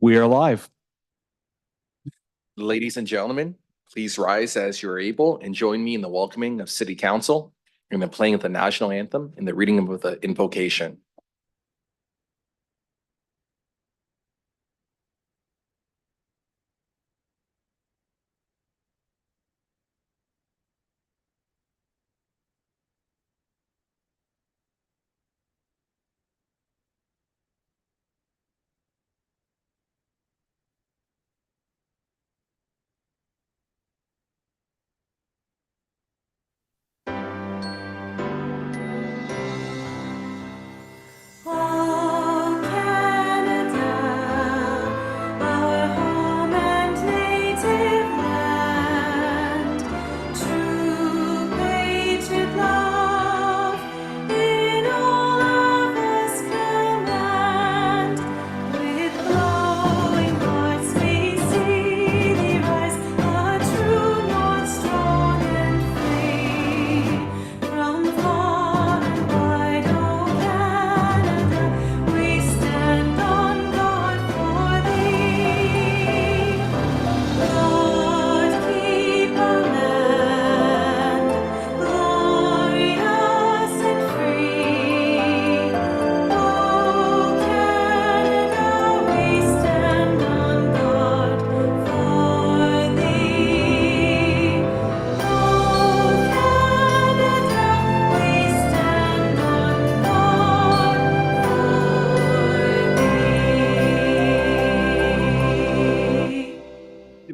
We are live. Ladies and gentlemen, please rise as you are able and join me in the welcoming of City Council and the playing of the national anthem and the reading of the invocation.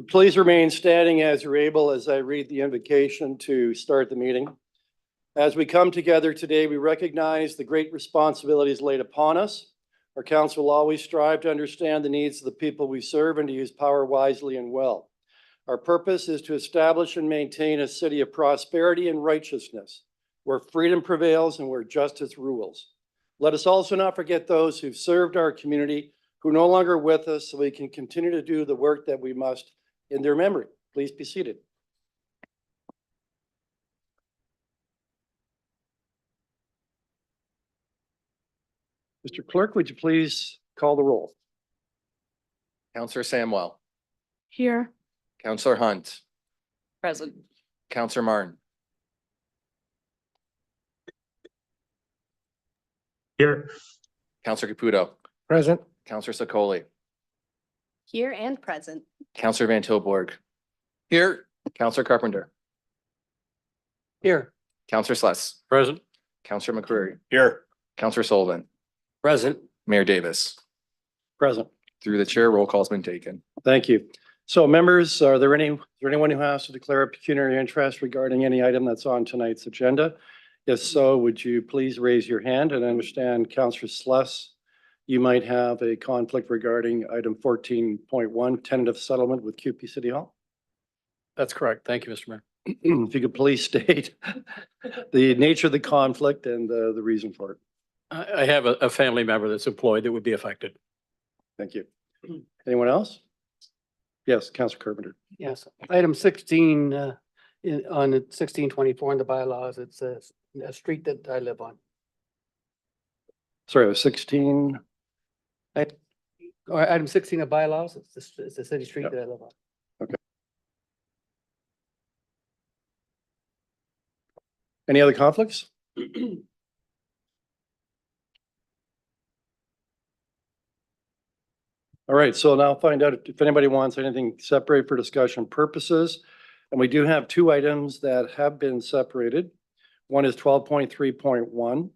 Please remain standing as you're able as I read the invocation to start the meeting. As we come together today, we recognize the great responsibilities laid upon us. Our council will always strive to understand the needs of the people we serve and to use power wisely and well. Our purpose is to establish and maintain a city of prosperity and righteousness, where freedom prevails and where justice rules. Let us also not forget those who've served our community, who are no longer with us, so we can continue to do the work that we must in their memory. Please be seated. Mr. Clerk, would you please call the roll? Councillor Samwell, Here. Councillor Hunt, Present. Councillor Martin, Here. Councillor Caputo, Present. Councillor Sokoli, Here and present. Councillor Van Tilburg. Here. Councillor Carpenter, Here. Councillor Sless, Present. Councillor McCreary, Here. Councillor Sullivan, Present. Mayor Davis. Present. Through the chair, roll call's been taken. Thank you. So members, is there anyone who has to declare a pecuniary interest regarding any item that's on tonight's agenda? If so, would you please raise your hand and understand Councillor Sless, you might have a conflict regarding item 14.1, tentative settlement with QP City Hall? That's correct. Thank you, Mr. Mayor. If you could please state the nature of the conflict and the reason for it. I have a family member that's employed that would be affected. Thank you. Anyone else? Yes, Councillor Carpenter. Yes, item 16, on 1624 in the bylaws, it says a street that I live on. Sorry, it was 16. Or item 16 of bylaws, it's the city street Yep. that I live on. Any other conflicts? All right, so now find out if anybody wants anything separate for discussion purposes. And we do have two items that have been separated. One is 12.3.1,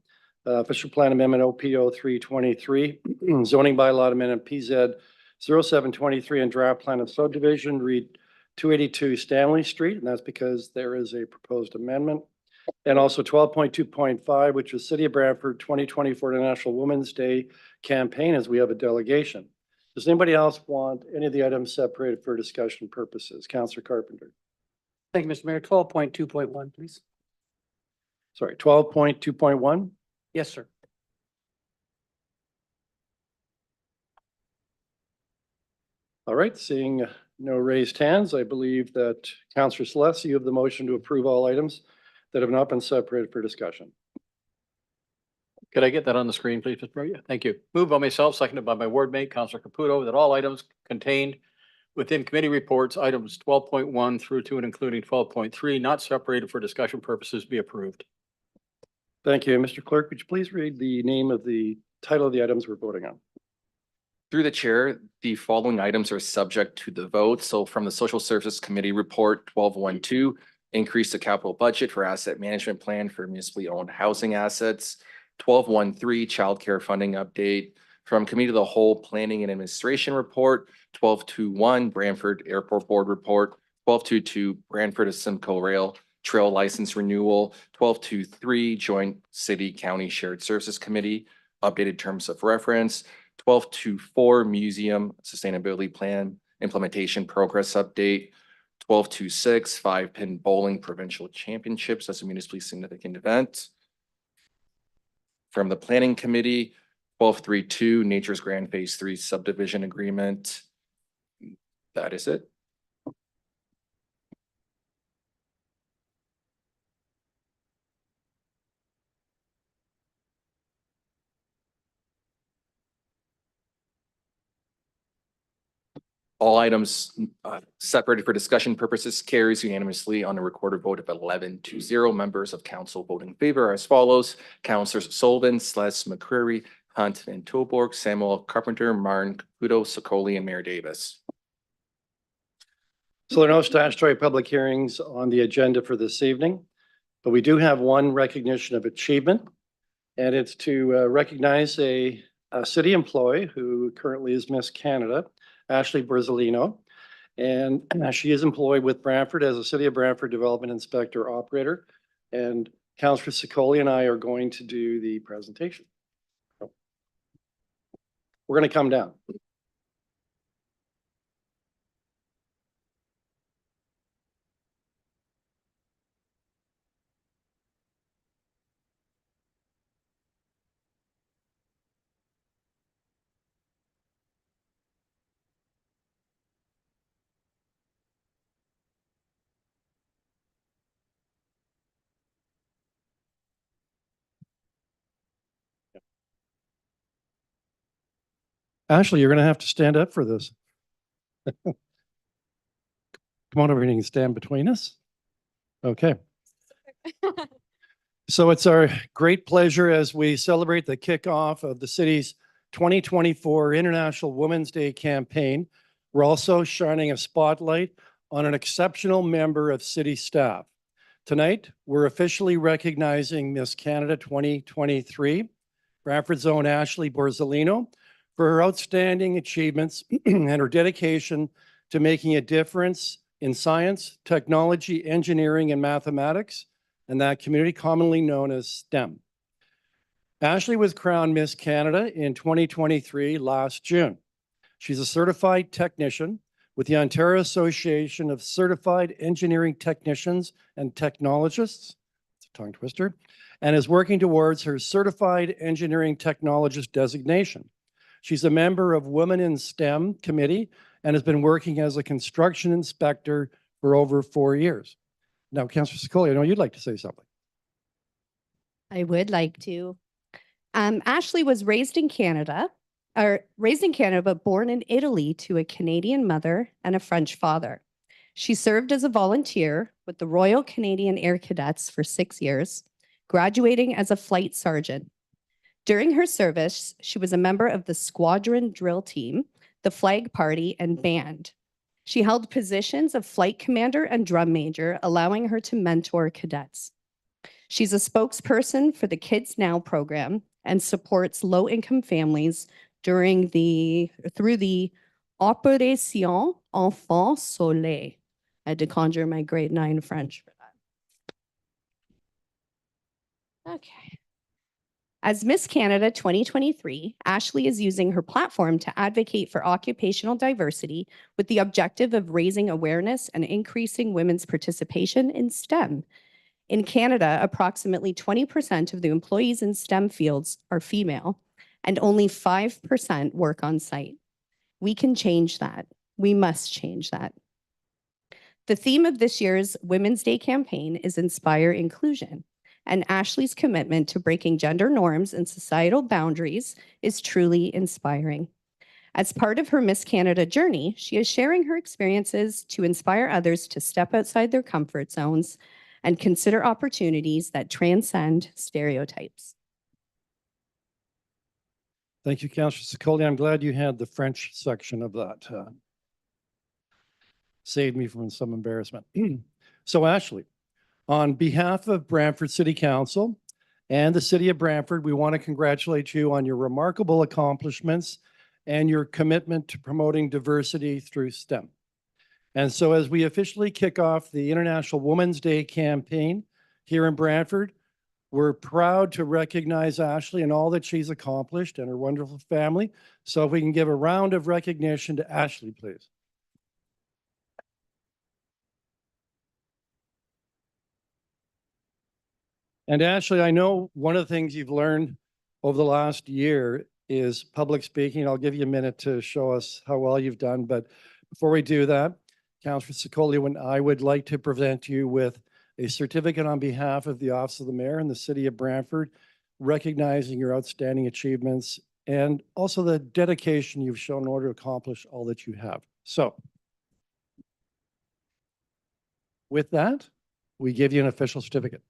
official plan amendment OPO 323, zoning bylaw amendment PZ 0723, and draft plan of subdivision read 282 Stanley Street, and that's because there is a proposed amendment. And also 12.2.5, which is City of Brantford 2024 International Women's Day campaign, as we have a delegation. Does anybody else want any of the items separated for discussion purposes? Councillor Carpenter. Thank you, Mr. Mayor. 12.2.1, please. Sorry, 12.2.1. Yes, sir. All right, seeing no raised hands, I believe that Councillor Sless, you have the motion to approve all items that have not been separated for discussion. Could I get that on the screen, please, Mr. Mayor? Thank you. Moved by myself, seconded by my ward mate, Councillor Caputo, that all items contained within committee reports, items 12.1 through to and including 12.3, not separated for discussion purposes, be approved. Thank you. Mr. Clerk, would you please read the name of the title of the items we're voting on? Through the chair, the following items are subject to the vote. So from the Social Services Committee Report 12.1.2, increase the capital budget for asset management plan for municipally owned housing assets. 12.1.3, childcare funding update. From Committee of the Whole Planning and Administration Report. 12.2.1, Brantford Airport Board Report. 12.2.2, Brantford to Simcoe Rail Trail License Renewal. 12.2.3, Joint City County Shared Services Committee, updated terms of reference. 12.2.4, Museum Sustainability Plan Implementation Progress Update. 12.2.6, 5-pin bowling provincial championships as a municipally significant event. From the Planning Committee, 12.3.2, Nature's Grand Phase 3 subdivision agreement. That is it. All items separated for discussion purposes carries unanimously on a recorded vote of 11-0. Members of council voting in favor are as follows: Councilors Sullivan, Sless, McCreary, Hunt, and Toborg, Samuel, Carpenter, Martin, Caputo, Sicoli, and Mayor Davis. So there are no statutory public hearings on the agenda for this evening, but we do have one recognition of achievement, and it's to recognize a city employee who currently is Miss Canada, Ashley Borzolino. And she is employed with Brantford as a City of Brantford Development Inspector Operator. And Councillor Sicoli and I are going to do the presentation. We're going to come down. Ashley, you're going to have to stand up for this. Come on over here and stand between us. Okay. So it's our great pleasure as we celebrate the kickoff of the city's 2024 International Women's Day campaign. We're also shining a spotlight on an exceptional member of city staff. Tonight, we're officially recognizing Miss Canada 2023, Brantford's own Ashley Borzolino, for her outstanding achievements and her dedication to making a difference in science, technology, engineering, and mathematics, and that community commonly known as STEM. Ashley was crowned Miss Canada in 2023 last June. She's a certified technician with the Ontario Association of Certified Engineering Technicians and Technologists, it's a tongue twister, and is working towards her Certified Engineering Technologist designation. She's a member of Women in STEM Committee and has been working as a construction inspector for over 4 years. Now, Councillor Sicoli, I know you'd like to say something. I would like to. Ashley was raised in Canada, but born in Italy to a Canadian mother and a French father. She served as a volunteer with the Royal Canadian Air Cadets for 6 years, graduating as a flight sergeant. During her service, she was a member of the squadron drill team, the flag party, and band. She held positions of flight commander and drum major, allowing her to mentor cadets. She's a spokesperson for the Kids Now program and supports low-income families through the Opération Enfant Soleil. I had to conjure my grade 9 French for that. Okay. As Miss Canada 2023, Ashley is using her platform to advocate for occupational diversity with the objective of raising awareness and increasing women's participation in STEM. In Canada, approximately 20% of the employees in STEM fields are female, and only 5% work on site. We can change that. We must change that. The theme of this year's Women's Day campaign is Inspire Inclusion. and Ashley's commitment to breaking gender norms and societal boundaries is truly inspiring. As part of her Miss Canada journey, she is sharing her experiences to inspire others to step outside their comfort zones and consider opportunities that transcend stereotypes. Thank you, Councillor Sikoli. I'm glad you had the French section of that. Saved me from some embarrassment. So Ashley, on behalf of Brantford City Council and the City of Brantford, we want to congratulate you on your remarkable accomplishments and your commitment to promoting diversity through STEM. And so as we officially kick off the International Women's Day campaign here in Brantford, we're proud to recognize Ashley and all that she's accomplished and her wonderful family. So if we can give a round of recognition to Ashley, please. And Ashley, I know one of the things you've learned over the last year is public speaking. I'll give you a minute to show us how well you've done. But before we do that, Councillor Sikoli, I would like to present you with a certificate on behalf of the Office of the Mayor and the City of Brantford, recognizing your outstanding achievements and also the dedication you've shown in order to accomplish all that you have. So with that, we give you an official certificate.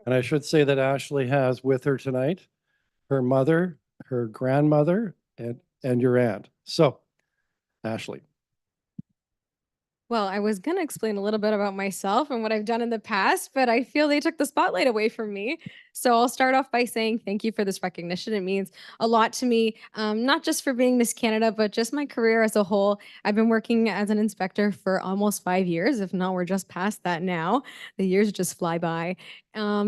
And I should say that Ashley has with her tonight her mother, her grandmother, and your aunt. So, Ashley. Well, I was going to explain a little bit about myself and what I've done in the past, but I feel they took the spotlight away from me. So I'll start off by saying thank you for this recognition. It means a lot to me, not just for being Miss Canada, but just my career as a whole. I've been working as an inspector for almost 5 years. If not, we're just past that now. The years just fly by.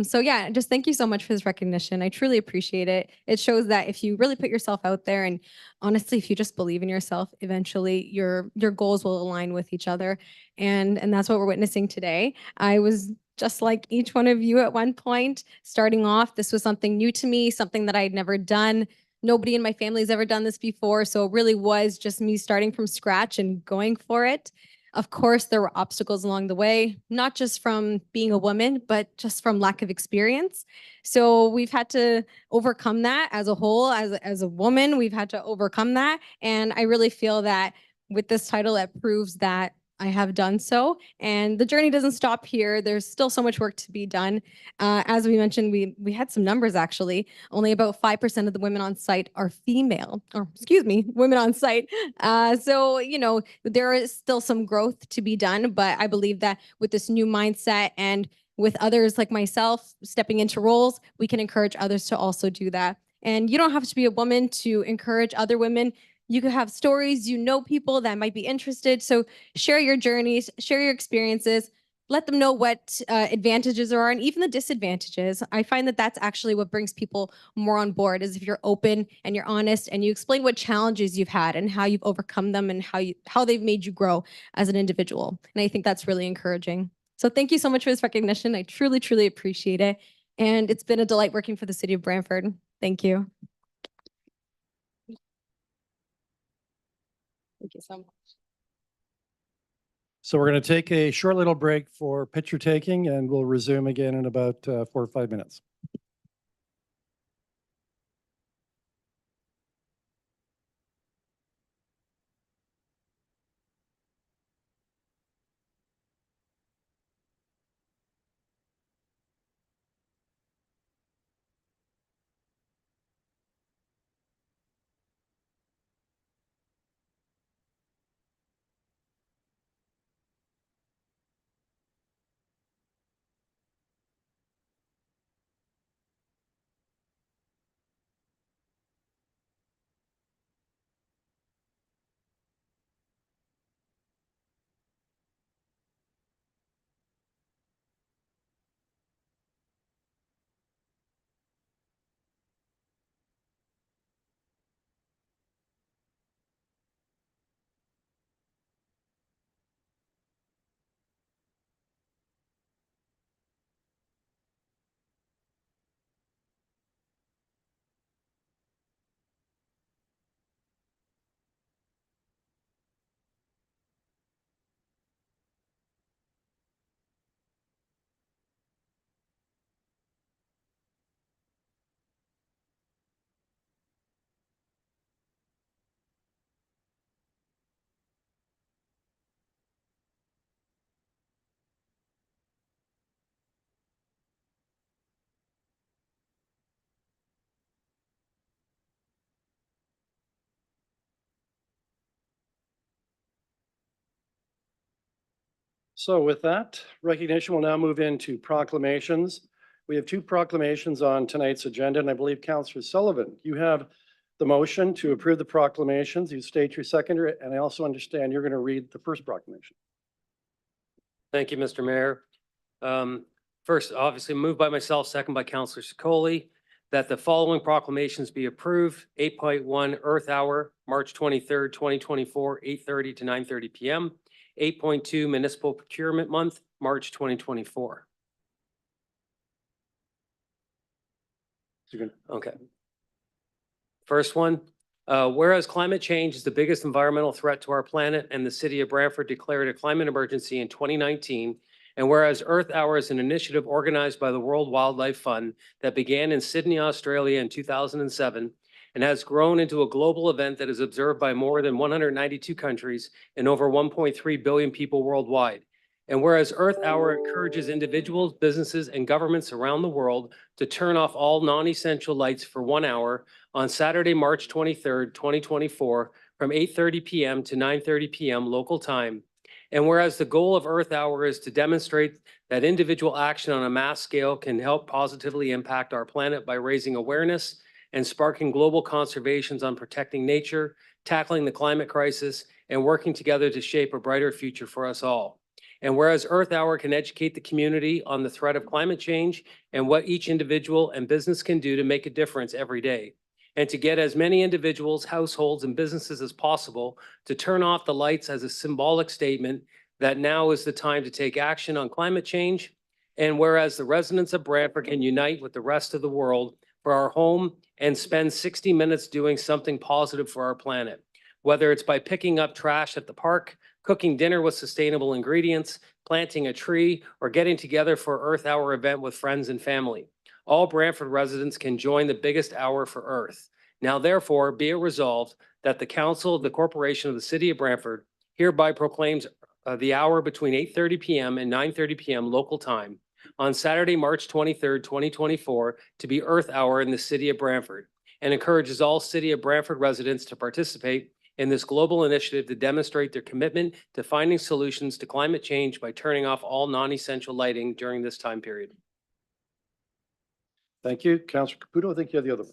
So yeah, just thank you so much for this recognition. I truly appreciate it. It shows that if you really put yourself out there and honestly, if you just believe in yourself, eventually your goals will align with each other. And that's what we're witnessing today. I was just like each one of you at one point, starting off, this was something new to me, something that I had never done. Nobody in my family has ever done this before. So it really was just me starting from scratch and going for it. Of course, there were obstacles along the way, not just from being a woman, but just from lack of experience. So we've had to overcome that as a whole, as a woman, we've had to overcome that. And I really feel that with this title, it proves that I have done so. And the journey doesn't stop here. There's still so much work to be done. As we mentioned, we had some numbers actually. Only about 5% of the women on site are female, or excuse me, women on site. So, you know, there is still some growth to be done, but I believe that with this new mindset and with others like myself stepping into roles, we can encourage others to also do that. And you don't have to be a woman to encourage other women. You could have stories, you know, people that might be interested. So share your journeys, share your experiences, let them know what advantages there are and even the disadvantages. I find that that's actually what brings people more on board is if you're open and you're honest and you explain what challenges you've had and how you've overcome them and how they've made you grow as an individual. And I think that's really encouraging. So thank you so much for this recognition. I truly, truly appreciate it. And it's been a delight working for the City of Brantford. Thank you. Thank you so much. So we're going to take a short little break for picture taking and we'll resume again in about 4 or 5 minutes. So with that recognition, we'll now move into proclamations. We have two proclamations on tonight's agenda, and I believe Councillor Sullivan, you have the motion to approve the proclamations. You state your seconder, and I also understand you're going to read the first proclamation. Thank you, Mr. Mayor. First, obviously moved by myself, second by Councillor Secoli, that the following proclamations be approved. 8.1 Earth Hour, March 23rd, 2024, 8:30 to 9:30 p.m. 8.2 Municipal Procurement Month, March 2024. Okay. First one, whereas climate change is the biggest environmental threat to our planet and the city of Brantford declared a climate emergency in 2019, and whereas Earth Hour is an initiative organized by the World Wildlife Fund that began in Sydney, Australia in 2007 and has grown into a global event that is observed by more than 192 countries and over 1.3 billion people worldwide. And whereas Earth Hour encourages individuals, businesses, and governments around the world to turn off all non-essential lights for 1 hour on Saturday, March 23rd, 2024, from 8:30 p.m. to 9:30 p.m. local time. And whereas the goal of Earth Hour is to demonstrate that individual action on a mass scale can help positively impact our planet by raising awareness and sparking global conservations on protecting nature, tackling the climate crisis, and working together to shape a brighter future for us all. And whereas Earth Hour can educate the community on the threat of climate change and what each individual and business can do to make a difference every day, and to get as many individuals, households, and businesses as possible to turn off the lights as a symbolic statement that now is the time to take action on climate change. And whereas the residents of Brantford can unite with the rest of the world for our home and spend 60 minutes doing something positive for our planet, whether it's by picking up trash at the park, cooking dinner with sustainable ingredients, planting a tree, or getting together for Earth Hour event with friends and family. All Brantford residents can join the biggest hour for Earth. Now therefore be it resolved that the Council of the Corporation of the City of Brantford hereby proclaims the hour between 8:30 p.m. and 9:30 p.m. local time on Saturday, March 23rd, 2024 to be Earth Hour in the City of Brantford, and encourages all City of Brantford residents to participate in this global initiative to demonstrate their commitment to finding solutions to climate change by turning off all non-essential lighting during this time period. Thank you. Councillor Caputo, I think you have the other one.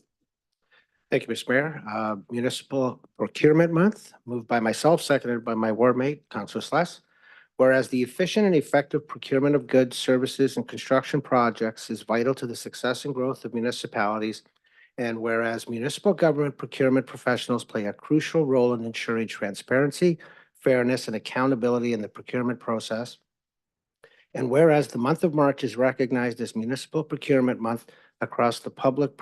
Thank you, Mr. Mayor. Municipal Procurement Month, moved by myself, seconded by my ward mate, Councillor Sless. Whereas the efficient and effective procurement of goods, services, and construction projects is vital to the success and growth of municipalities, and whereas municipal government procurement professionals play a crucial role in ensuring transparency, fairness, and accountability in the procurement process. And whereas the month of March is recognized as Municipal Procurement Month across the public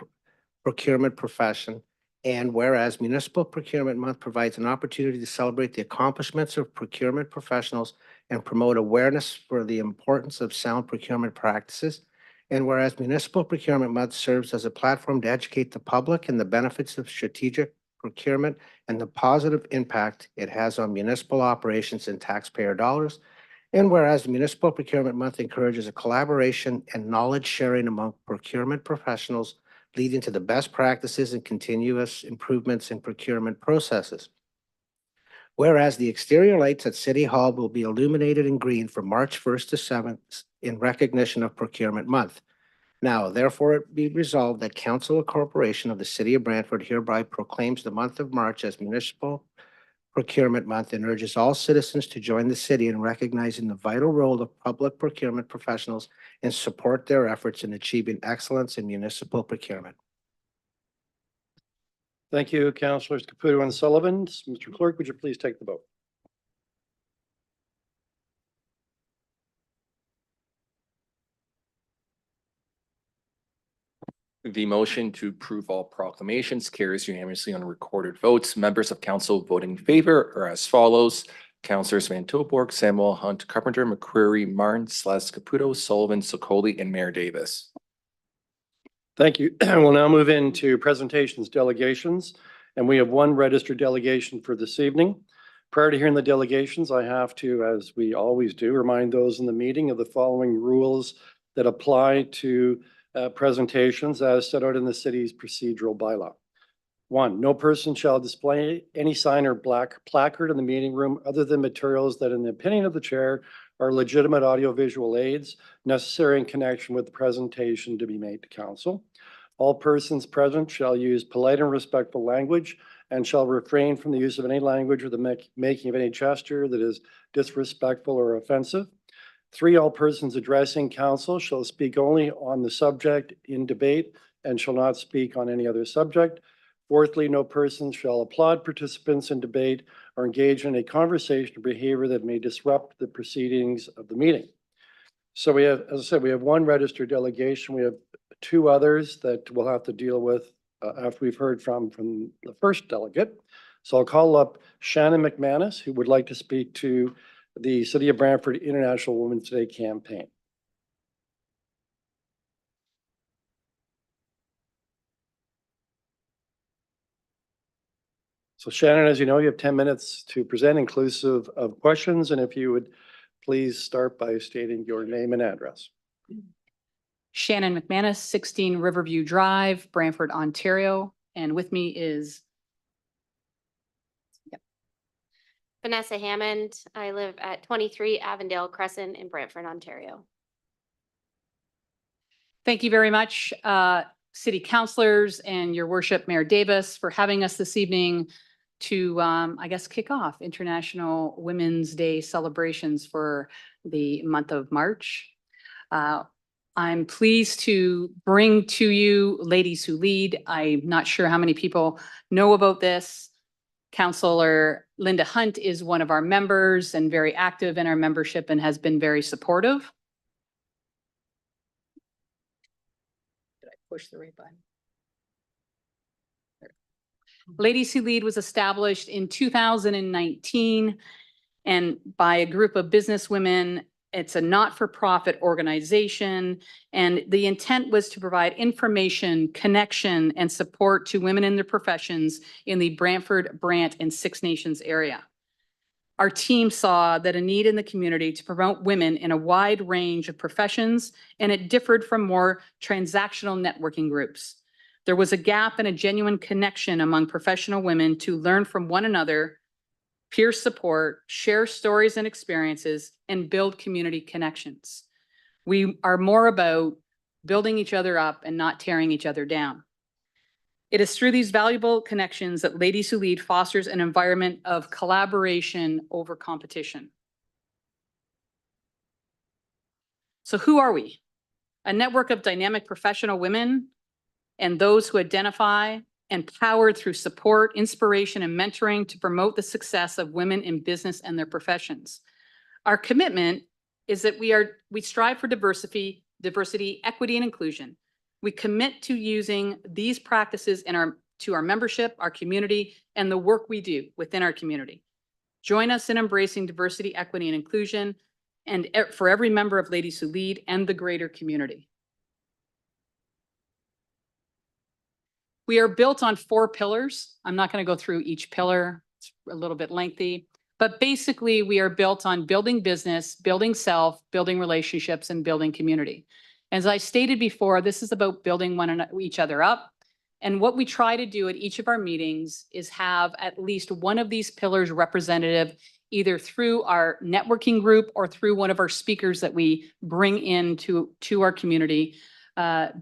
procurement profession, and whereas Municipal Procurement Month provides an opportunity to celebrate the accomplishments of procurement professionals and promote awareness for the importance of sound procurement practices, and whereas Municipal Procurement Month serves as a platform to educate the public and the benefits of strategic procurement and the positive impact it has on municipal operations and taxpayer dollars, and whereas Municipal Procurement Month encourages a collaboration and knowledge sharing among procurement professionals, leading to the best practices and continuous improvements in procurement processes. Whereas the exterior lights at City Hall will be illuminated in green from March 1st to 7th in recognition of Procurement Month. Now, therefore, it be resolved that Council of Corporation of the City of Brantford hereby proclaims the month of March as Municipal Procurement Month and urges all citizens to join the city in recognizing the vital role of public procurement professionals and support their efforts in achieving excellence in municipal procurement. Thank you, Councillors Caputo and Sullivan. Mr. Clerk, would you please take the vote? The motion to approve all proclamations carries unanimously on recorded votes. Members of council voting in favor are as follows: Councillors Van Tilburg, Samuel, Hunt, Carpenter, McCreary, Martin, Sless, Caputo, Sullivan, Secoli, and Mayor Davis. Thank you. We'll now move into presentations, delegations, and we have one registered delegation for this evening. Prior to hearing the delegations, I have to, as we always do, remind those in the meeting of the following rules that apply to presentations as set out in the city's procedural bylaw. 1, no person shall display any sign or black placard in the meeting room other than materials that, in the opinion of the chair, are legitimate audiovisual aids necessary in connection with the presentation to be made to council. All persons present shall use polite and respectful language and shall refrain from the use of any language or the making of any gesture that is disrespectful or offensive. 3, all persons addressing council shall speak only on the subject in debate and shall not speak on any other subject. 4thly, no person shall applaud participants in debate or engage in a conversation or behavior that may disrupt the proceedings of the meeting. So we have, as I said, we have 1 registered delegation. We have 2 others that we'll have to deal with after we've heard from the first delegate. So I'll call up Shannon McManus, who would like to speak to the City of Brantford International Women's Day campaign. So Shannon, as you know, you have 10 minutes to present inclusive of questions. And if you would please start by stating your name and address. Shannon McManus, 16 Riverview Drive, Brantford, Ontario. And with me is Vanessa Hammond. I live at 23 Avondale Crescent in Brantford, Ontario. Thank you very much, city councilors and your worship, Mayor Davis, for having us this evening to, I guess, kick off International Women's Day celebrations for the month of March. I'm pleased to bring to you Ladies Who Lead. I'm not sure how many people know about this. Councilor Linda Hunt is one of our members and very active in our membership and has been very supportive. Did I push the right button? Ladies Who Lead was established in 2019 and by a group of businesswomen. It's a not-for-profit organization, and the intent was to provide information, connection, and support to women in their professions in the Brantford, Brant, and Six Nations area. Our team saw that a need in the community to promote women in a wide range of professions, and it differed from more transactional networking groups. There was a gap and a genuine connection among professional women to learn from one another, peer support, share stories and experiences, and build community connections. We are more about building each other up and not tearing each other down. It is through these valuable connections that Ladies Who Lead fosters an environment of collaboration over competition. So who are we? A network of dynamic professional women and those who identify empowered through support, inspiration, and mentoring to promote the success of women in business and their professions. Our commitment is that we strive for diversity, equity, and inclusion. We commit to using these practices to our membership, our community, and the work we do within our community. Join us in embracing diversity, equity, and inclusion, and for every member of Ladies Who Lead and the greater community. We are built on 4 pillars. I'm not going to go through each pillar. It's a little bit lengthy, but basically we are built on building business, building self, building relationships, and building community. As I stated before, this is about building each other up. And what we try to do at each of our meetings is have at least one of these pillars representative either through our networking group or through one of our speakers that we bring into our community.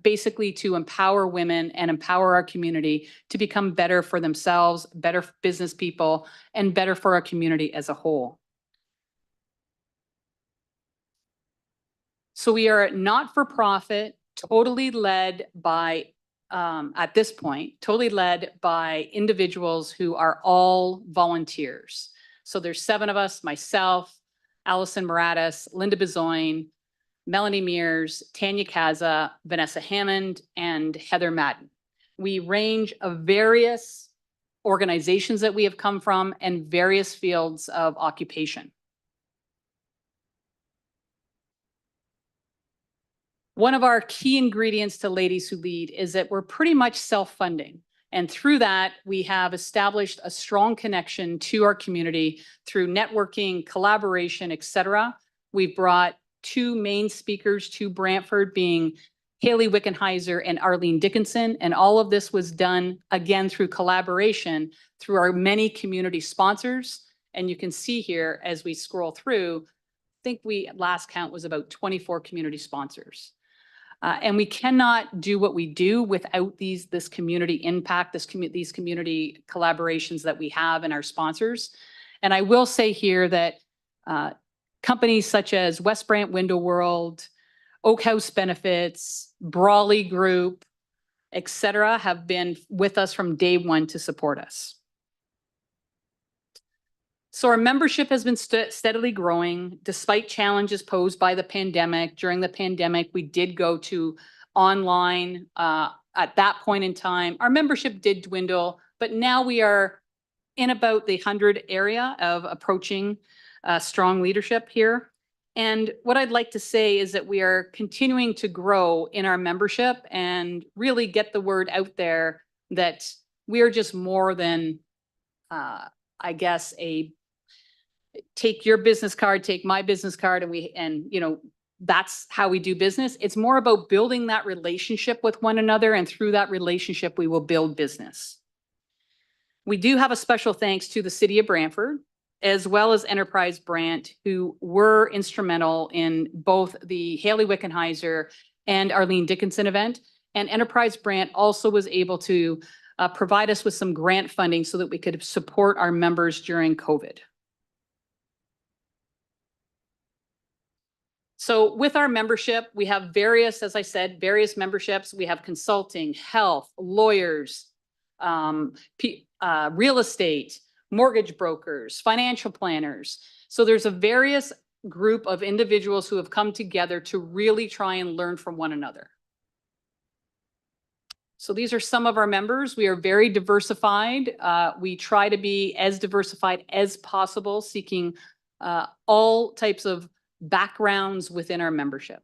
Basically to empower women and empower our community to become better for themselves, better business people, and better for our community as a whole. So we are not-for-profit, totally led by, at this point, totally led by individuals who are all volunteers. So there's 7 of us, myself, Allison Moratis, Linda Bezoin, Melanie Mears, Tanya Kaza, Vanessa Hammond, and Heather Madden. We range of various organizations that we have come from and various fields of occupation. One of our key ingredients to Ladies Who Lead is that we're pretty much self-funding. And through that, we have established a strong connection to our community through networking, collaboration, etc. We've brought 2 main speakers to Brantford, being Haley Wickenheiser and Arlene Dickinson. And all of this was done, again, through collaboration through our many community sponsors. And you can see here, as we scroll through, think we, last count was about 24 community sponsors. And we cannot do what we do without this community impact, these community collaborations that we have and our sponsors. And I will say here that companies such as West Brant Window World, Oak House Benefits, Brawley Group, et cetera, have been with us from day one to support us. So our membership has been steadily growing despite challenges posed by the pandemic. During the pandemic, we did go to online. At that point in time, our membership did dwindle, but now we are in about the 100 area of approaching strong leadership here. And what I'd like to say is that we are continuing to grow in our membership and really get the word out there that we are just more than, I guess, take your business card, take my business card, and you know, that's how we do business. It's more about building that relationship with one another, and through that relationship, we will build business. We do have a special thanks to the City of Brantford, as well as Enterprise Brant, who were instrumental in both the Haley Wickenheiser and Arlene Dickinson event. And Enterprise Brant also was able to provide us with some grant funding so that we could support our members during COVID. So with our membership, we have various, as I said, various memberships. We have consulting, health, lawyers, real estate, mortgage brokers, financial planners. So there's a various group of individuals who have come together to really try and learn from one another. So these are some of our members. We are very diversified. We try to be as diversified as possible, seeking all types of backgrounds within our membership.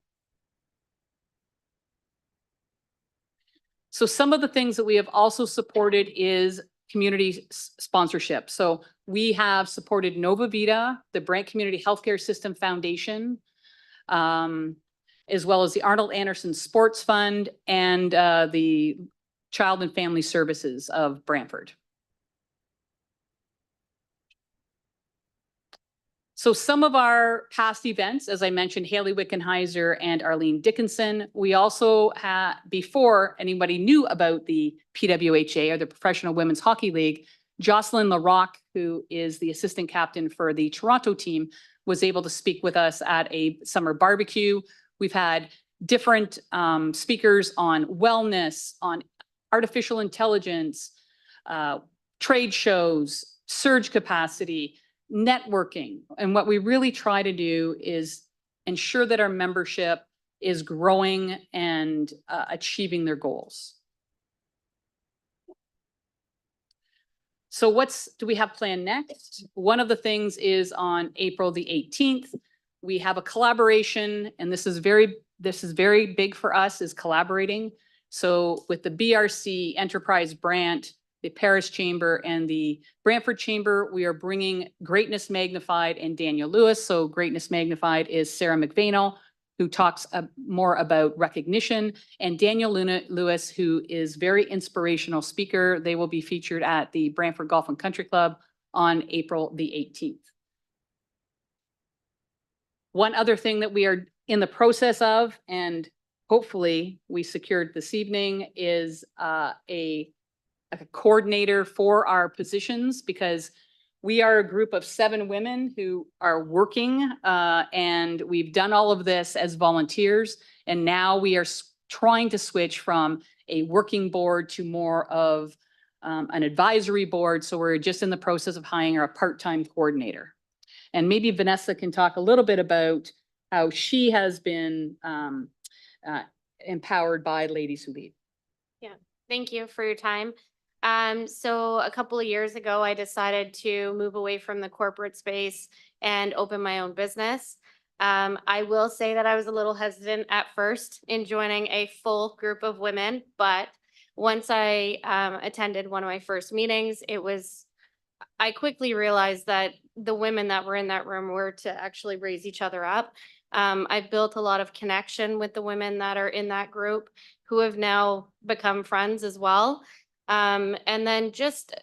So some of the things that we have also supported is community sponsorship. So we have supported Nova Vita, the Brant Community Healthcare System Foundation, as well as the Arnold Anderson Sports Fund and the Child and Family Services of Brantford. So some of our past events, as I mentioned, Haley Wickenheiser and Arlene Dickinson. We also had, before anybody knew about the PWHA or the Professional Women's Hockey League, Jocelyn Larocque, who is the assistant captain for the Toronto team, was able to speak with us at a summer barbecue. We've had different speakers on wellness, on artificial intelligence, trade shows, surge capacity, networking. And what we really try to do is ensure that our membership is growing and achieving their goals. So do we have planned next? One of the things is on April the 18th, we have a collaboration, and this is very big for us, is collaborating. So with the BRC, Enterprise Brant, the Paris Chamber and the Brantford Chamber, we are bringing Greatness Magnified and Daniel Lewis. So Greatness Magnified is Sarah McVanel, who talks more about recognition, and Daniel Lewis, who is very inspirational speaker. They will be featured at the Brantford Golf and Country Club on April the 18th. One other thing that we are in the process of, and hopefully we secured this evening, is a coordinator for our positions, because we are a group of 7 women who are working, and we've done all of this as volunteers. And now we are trying to switch from a working board to more of an advisory board. So we're just in the process of hiring a part-time coordinator. And maybe Vanessa can talk a little bit about how she has been empowered by Ladies Who Lead. Yeah, thank you for your time. So a couple of years ago, I decided to move away from the corporate space and open my own business. I will say that I was a little hesitant at first in joining a full group of women, but once I attended one of my first meetings, I quickly realized that the women that were in that room were to actually raise each other up. I've built a lot of connection with the women that are in that group, who have now become friends as well. And then just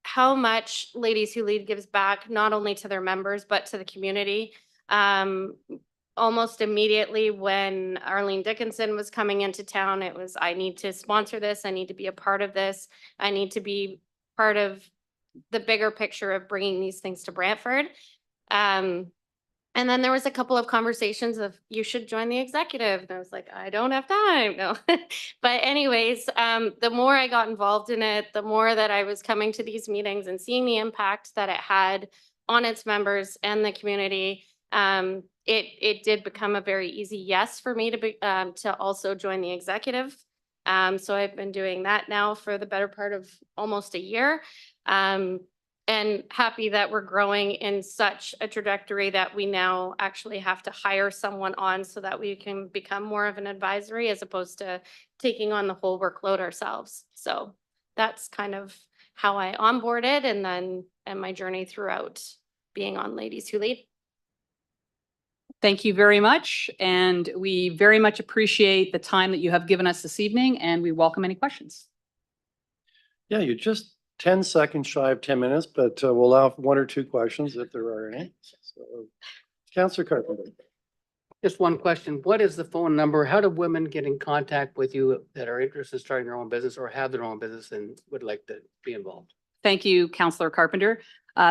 how much Ladies Who Lead gives back, not only to their members, but to the community. Almost immediately when Arlene Dickinson was coming into town, it was, I need to sponsor this. I need to be a part of this. I need to be part of the bigger picture of bringing these things to Brantford. And then there was a couple of conversations of, you should join the executive. And I was like, I don't have time. No. But anyways, the more I got involved in it, the more that I was coming to these meetings and seeing the impact that it had on its members and the community. It did become a very easy yes for me to also join the executive. So I've been doing that now for the better part of almost a year. And happy that we're growing in such a trajectory that we now actually have to hire someone on so that we can become more of an advisory as opposed to taking on the whole workload ourselves. So that's kind of how I onboarded and my journey throughout being on Ladies Who Lead. Thank you very much. And we very much appreciate the time that you have given us this evening, and we welcome any questions. Yeah, you're just 10 seconds shy of 10 minutes, but we'll allow 1 or 2 questions if there are any. So, Councillor Carpenter. Just one question. What is the phone number? How do women get in contact with you that are interested in starting their own business or have their own business and would like to be involved? Thank you, Councillor Carpenter.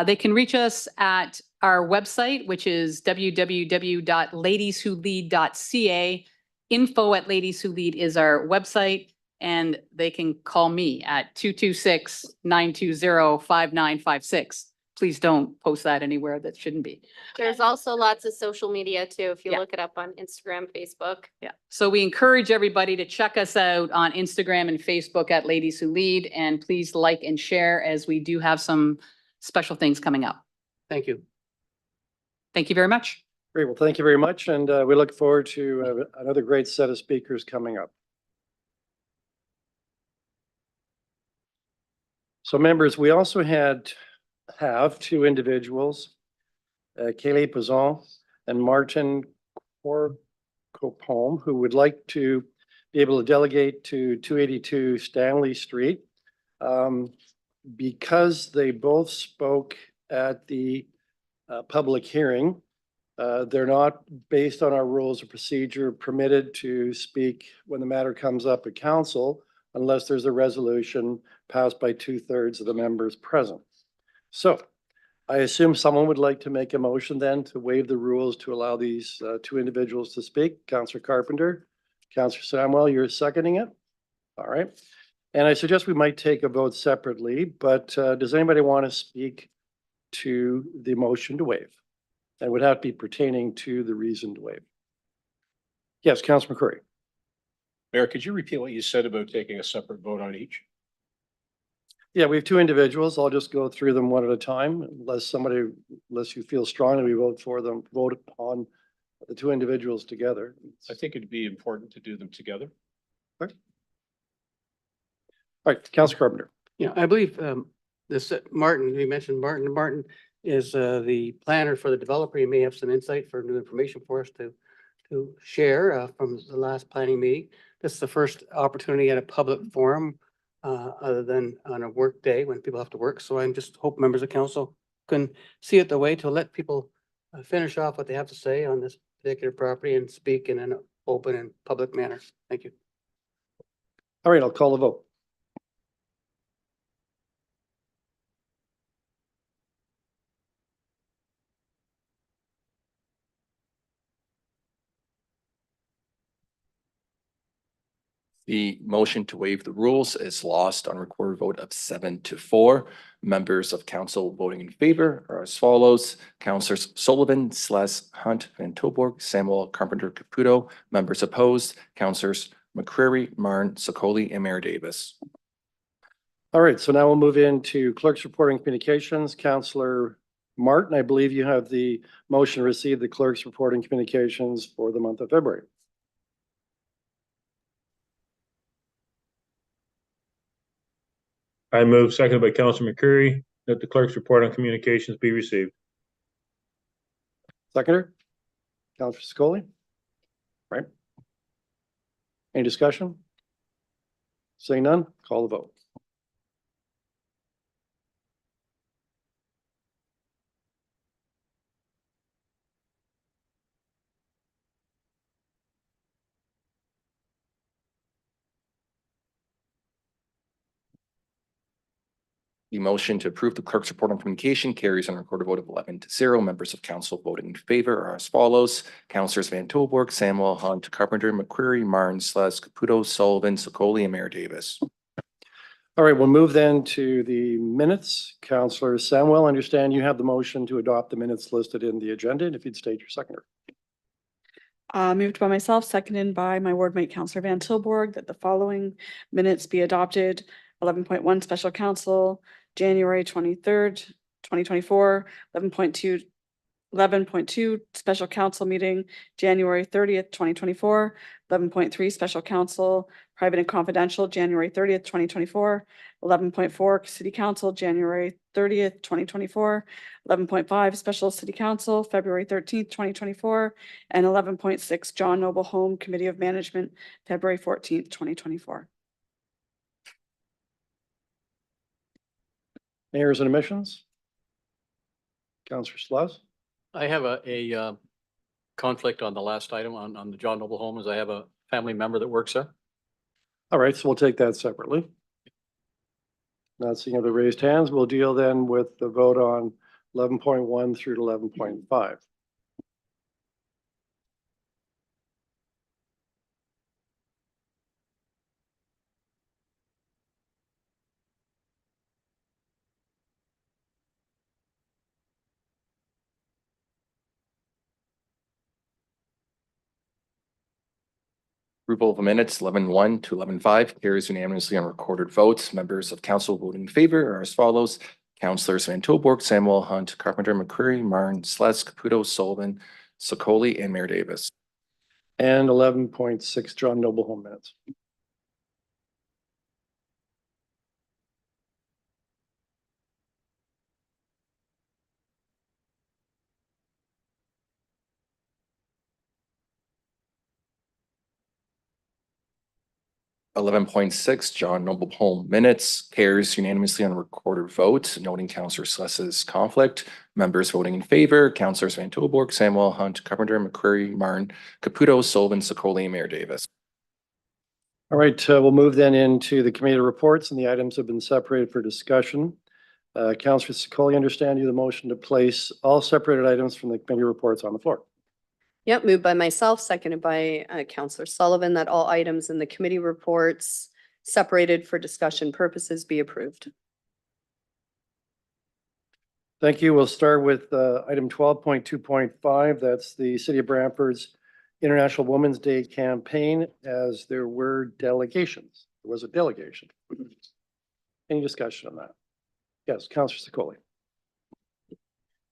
They can reach us at our website, which is www.ladieswholead.ca. info@ladieswholead is our website, and they can call me at 226-920-5956. Please don't post that anywhere that shouldn't be. There's also lots of social media too, if you Yeah. look it up on Instagram, Facebook. Yeah, so we encourage everybody to check us out on Instagram and Facebook at Ladies Who Lead, and please like and share as we do have some special things coming up. Thank you. Thank you very much. Great. Well, thank you very much. And we look forward to another great set of speakers coming up. So members, we also have 2 individuals, Kaylee Pazon and Martin Corcopome, who would like to be able to delegate to 282 Stanley Street. Because they both spoke at the public hearing, they're not, based on our rules of procedure, permitted to speak when the matter comes up at council unless there's a resolution passed by 2/3 of the members present. So I assume someone would like to make a motion then to waive the rules to allow these 2 individuals to speak. Councillor Carpenter, Councillor Samwell, you're seconding it? All right. And I suggest we might take a vote separately, but does anybody want to speak to the motion to waive? That would have to be pertaining to the reason to waive. Yes, Councillor McCurry. Mayor, could you repeat what you said about taking a separate vote on each? Yeah, we have 2 individuals. I'll just go through them one at a time, unless you feel strongly we vote upon the 2 individuals together. I think it'd be important to do them together. All right, Councillor Carpenter. Yeah, I believe this Martin, you mentioned Martin. Martin is the planner for the developer. He may have some insight for new information for us to share from the last planning meeting. This is the first opportunity at a public forum other than on a work day when people have to work. So I just hope members of council can see it the way to let people finish off what they have to say on this particular property and speak in an open and public manner. Thank you. All right, I'll call the vote. The motion to waive the rules is lost on recorded vote of 7-4. Members of council voting in favor are as follows: Councillors Sullivan, Sless, Hunt, Van Tilburg, Samuel, Carpenter, Caputo. Members opposed, Councillors McCreary, Marn, Sokoli, and Mayor Davis. All right, so now we'll move into clerk's reporting communications. Councillor Martin, I believe you have the motion to receive the clerk's reporting communications for the month of February. I move, seconded by Councillor McCurry, that the clerk's report on communications be received. Seconder, Councillor Scully. Right. Any discussion? Seeing none, call the vote. The motion to approve the clerk's report on communication carries on a recorded vote of 11-0. Members of council voting in favor are as follows. Councilors Van Tilburg, Samuel, Hunt, Carpenter, McCreary, Martin, Sless, Caputo, Sullivan, Sokoli, and Mayor Davis. All right, we'll move then to the minutes. Counselor Samuel, I understand you have the motion to adopt the minutes listed in the agenda. And if you'd state your seconder. Moved by myself, seconded by my ward mate, Counselor Van Tilburg, that the following minutes be adopted. 11.1 Special Council, January 23rd, 2024. 11.2 Special Council meeting, January 30th, 2024. 11.3 Special Council, Private and Confidential, January 30th, 2024. 11.4 City Council, January 30th, 2024. 11.5 Special City Council, February 13th, 2024. And 11.6 John Noble Home Committee of Management, February 14th, 2024. Mayors and admissions. Counselor Sloss. I have a conflict on the last item on the John Noble Home, as I have a family member that works there. All right, so we'll take that separately. Not seeing other raised hands, we'll deal then with the vote on 11.1 through to 11.5. Approval of the minutes 11-1 to 11-5 carries unanimously on recorded votes. Members of council voting in favor are as follows. Councilors Van Tilburg, Samuel, Hunt, Carpenter, McCreary, Martin, Sless, Caputo, Sullivan, Sokoli, and Mayor Davis. And 11.6 John Noble Home minutes. .6 John Noble Home minutes carries unanimously on recorded vote, noting Councilor Sless's conflict. Members voting in favor, Councilors Van Tilburg, Samuel, Hunt, Carpenter, McCreary, Martin, Caputo, Sullivan, Sokoli, and Mayor Davis. All right, we'll move then into the committee reports, and the items have been separated for discussion. Councilor Sokoli, understand you the motion to place all separated items from the committee reports on the floor. Yep, moved by myself, seconded by Counselor Sullivan, that all items in the committee reports separated for discussion purposes be approved. Thank you. We'll start with item 12.2.5. That's the City of Brantford's International Women's Day campaign, as there were delegations. There was a delegation. Any discussion on that? Yes, Counselor Sokoli.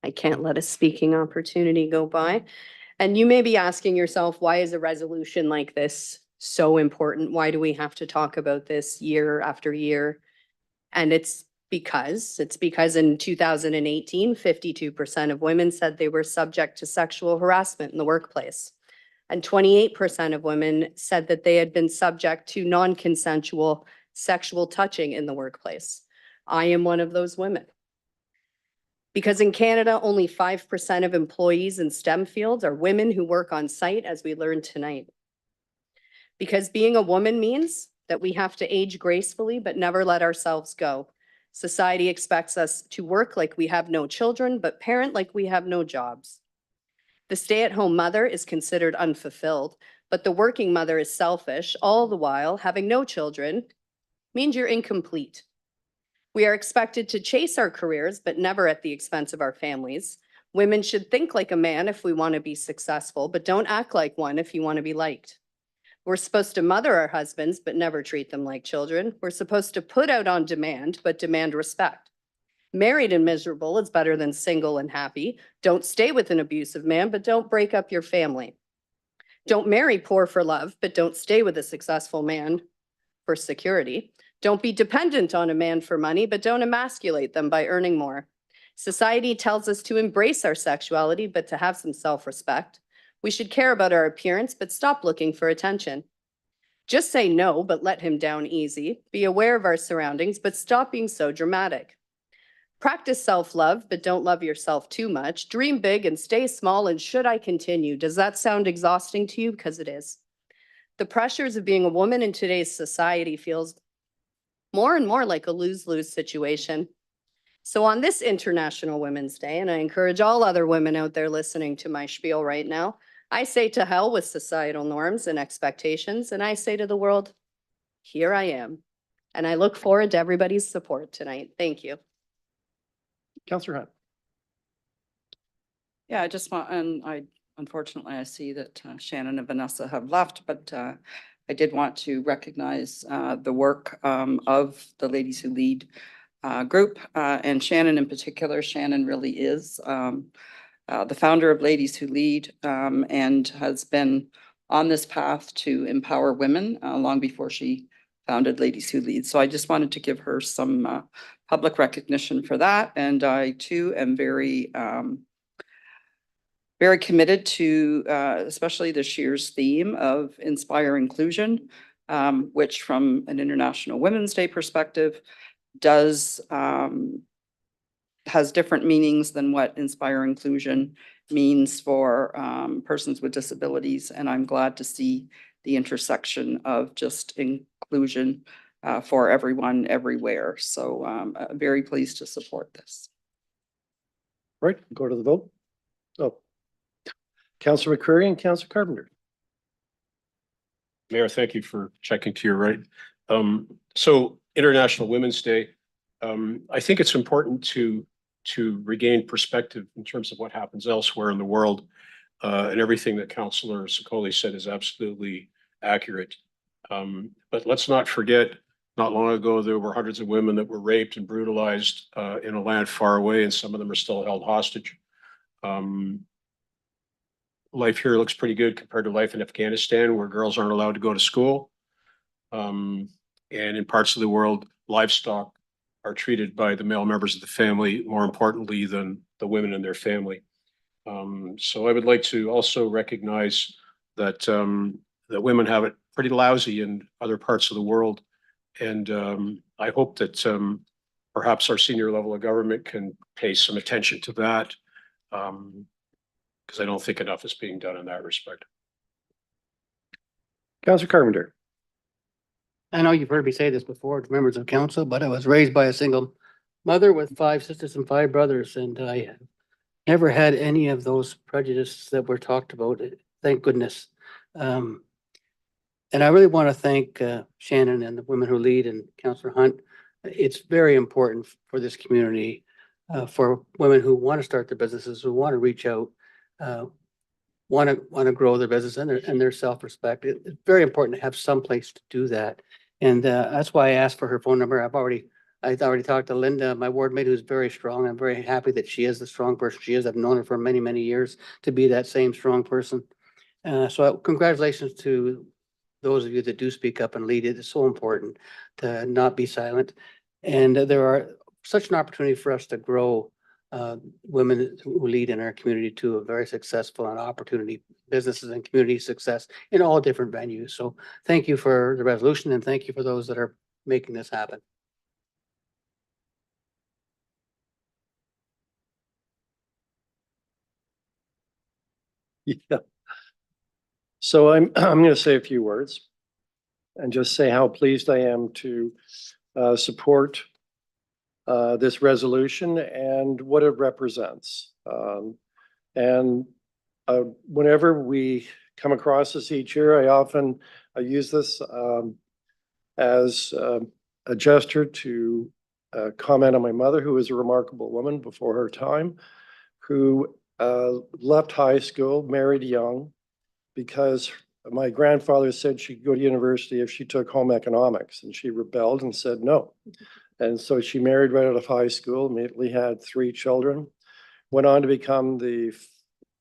I can't let a speaking opportunity go by. And you may be asking yourself, why is a resolution like this so important? Why do we have to talk about this year after year? And it's because in 2018, 52% of women said they were subject to sexual harassment in the workplace. And 28% of women said that they had been subject to non-consensual sexual touching in the workplace. I am one of those women. Because in Canada, only 5% of employees in STEM fields are women who work on site, as we learned tonight. Because being a woman means that we have to age gracefully, but never let ourselves go. Society expects us to work like we have no children, but parent like we have no jobs. The stay-at-home mother is considered unfulfilled, but the working mother is selfish, all the while having no children means you're incomplete. We are expected to chase our careers, but never at the expense of our families. Women should think like a man if we want to be successful, but don't act like one if you want to be liked. We're supposed to mother our husbands, but never treat them like children. We're supposed to put out on demand, but demand respect. Married and miserable is better than single and happy. Don't stay with an abusive man, but don't break up your family. Don't marry poor for love, but don't stay with a successful man for security. Don't be dependent on a man for money, but don't emasculate them by earning more. Society tells us to embrace our sexuality, but to have some self-respect. We should care about our appearance, but stop looking for attention. Just say no, but let him down easy. Be aware of our surroundings, but stop being so dramatic. Practice self-love, but don't love yourself too much. Dream big and stay small, and should I continue? Does that sound exhausting to you? Because it is. The pressures of being a woman in today's society feels more and more like a lose-lose situation. So on this International Women's Day, and I encourage all other women out there listening to my spiel right now, I say to hell with societal norms and expectations, and I say to the world, here I am. And I look forward to everybody's support tonight. Thank you. Counselor Hunt. Yeah, I just want, and unfortunately, I see that Shannon and Vanessa have left, but I did want to recognize the work of the Ladies Who Lead group, and Shannon in particular. Shannon really is the founder of Ladies Who Lead, and has been on this path to empower women long before she founded Ladies Who Lead. So I just wanted to give her some public recognition for that. And I too am very committed to especially this year's theme of Inspire Inclusion, which from an International Women's Day perspective has different meanings than what Inspire Inclusion means for persons with disabilities. And I'm glad to see the intersection of just inclusion for everyone everywhere. So I'm very pleased to support this. Right, go to the vote. Oh. Counselor McCreary and Counselor Carpenter. Mayor, thank you for checking to your right. So International Women's Day, I think it's important to regain perspective in terms of what happens elsewhere in the world. And everything that Councillor Sicoli said is absolutely accurate. But let's not forget, not long ago, there were hundreds of women that were raped and brutalized in a land far away, and some of them are still held hostage. Life here looks pretty good compared to life in Afghanistan, where girls aren't allowed to go to school. And in parts of the world, livestock are treated by the male members of the family more importantly than the women in their family. So I would like to also recognize that that women have it pretty lousy in other parts of the world. And I hope that perhaps our senior level of government can pay some attention to that, because I don't think enough is being done in that respect. Counselor Carpenter. I know you've heard me say this before to members of council, but I was raised by a single mother with 5 sisters and 5 brothers, and I have never had any of those prejudices that were talked about. Thank goodness. And I really want to thank Shannon and the Women Who Lead and Counselor Hunt. It's very important for this community, for women who want to start their businesses, who want to reach out, want to grow their business and their self-respect. It's very important to have some place to do that. And that's why I asked for her phone number. I already talked to Linda, my ward mate, who's very strong. I'm very happy that she is the strong person she is. I've known her for many, many years to be that same strong person. So congratulations to those of you that do speak up and lead. It is so important to not be silent. And there are such an opportunity for us to grow women who lead in our community to a very successful and opportunity businesses and community success in all different venues. So thank you for the resolution, and thank you for those that are making this happen. Yeah. So I'm going to say a few words and just say how pleased I am to support this resolution and what it represents. Whenever we come across this each year, I often use this as a gesture to comment on my mother, who was a remarkable woman before her time, who left high school, married young, because my grandfather said she could go to university if she took home economics, and she rebelled and said no. And so she married right out of high school, immediately had 3 children, went on to become the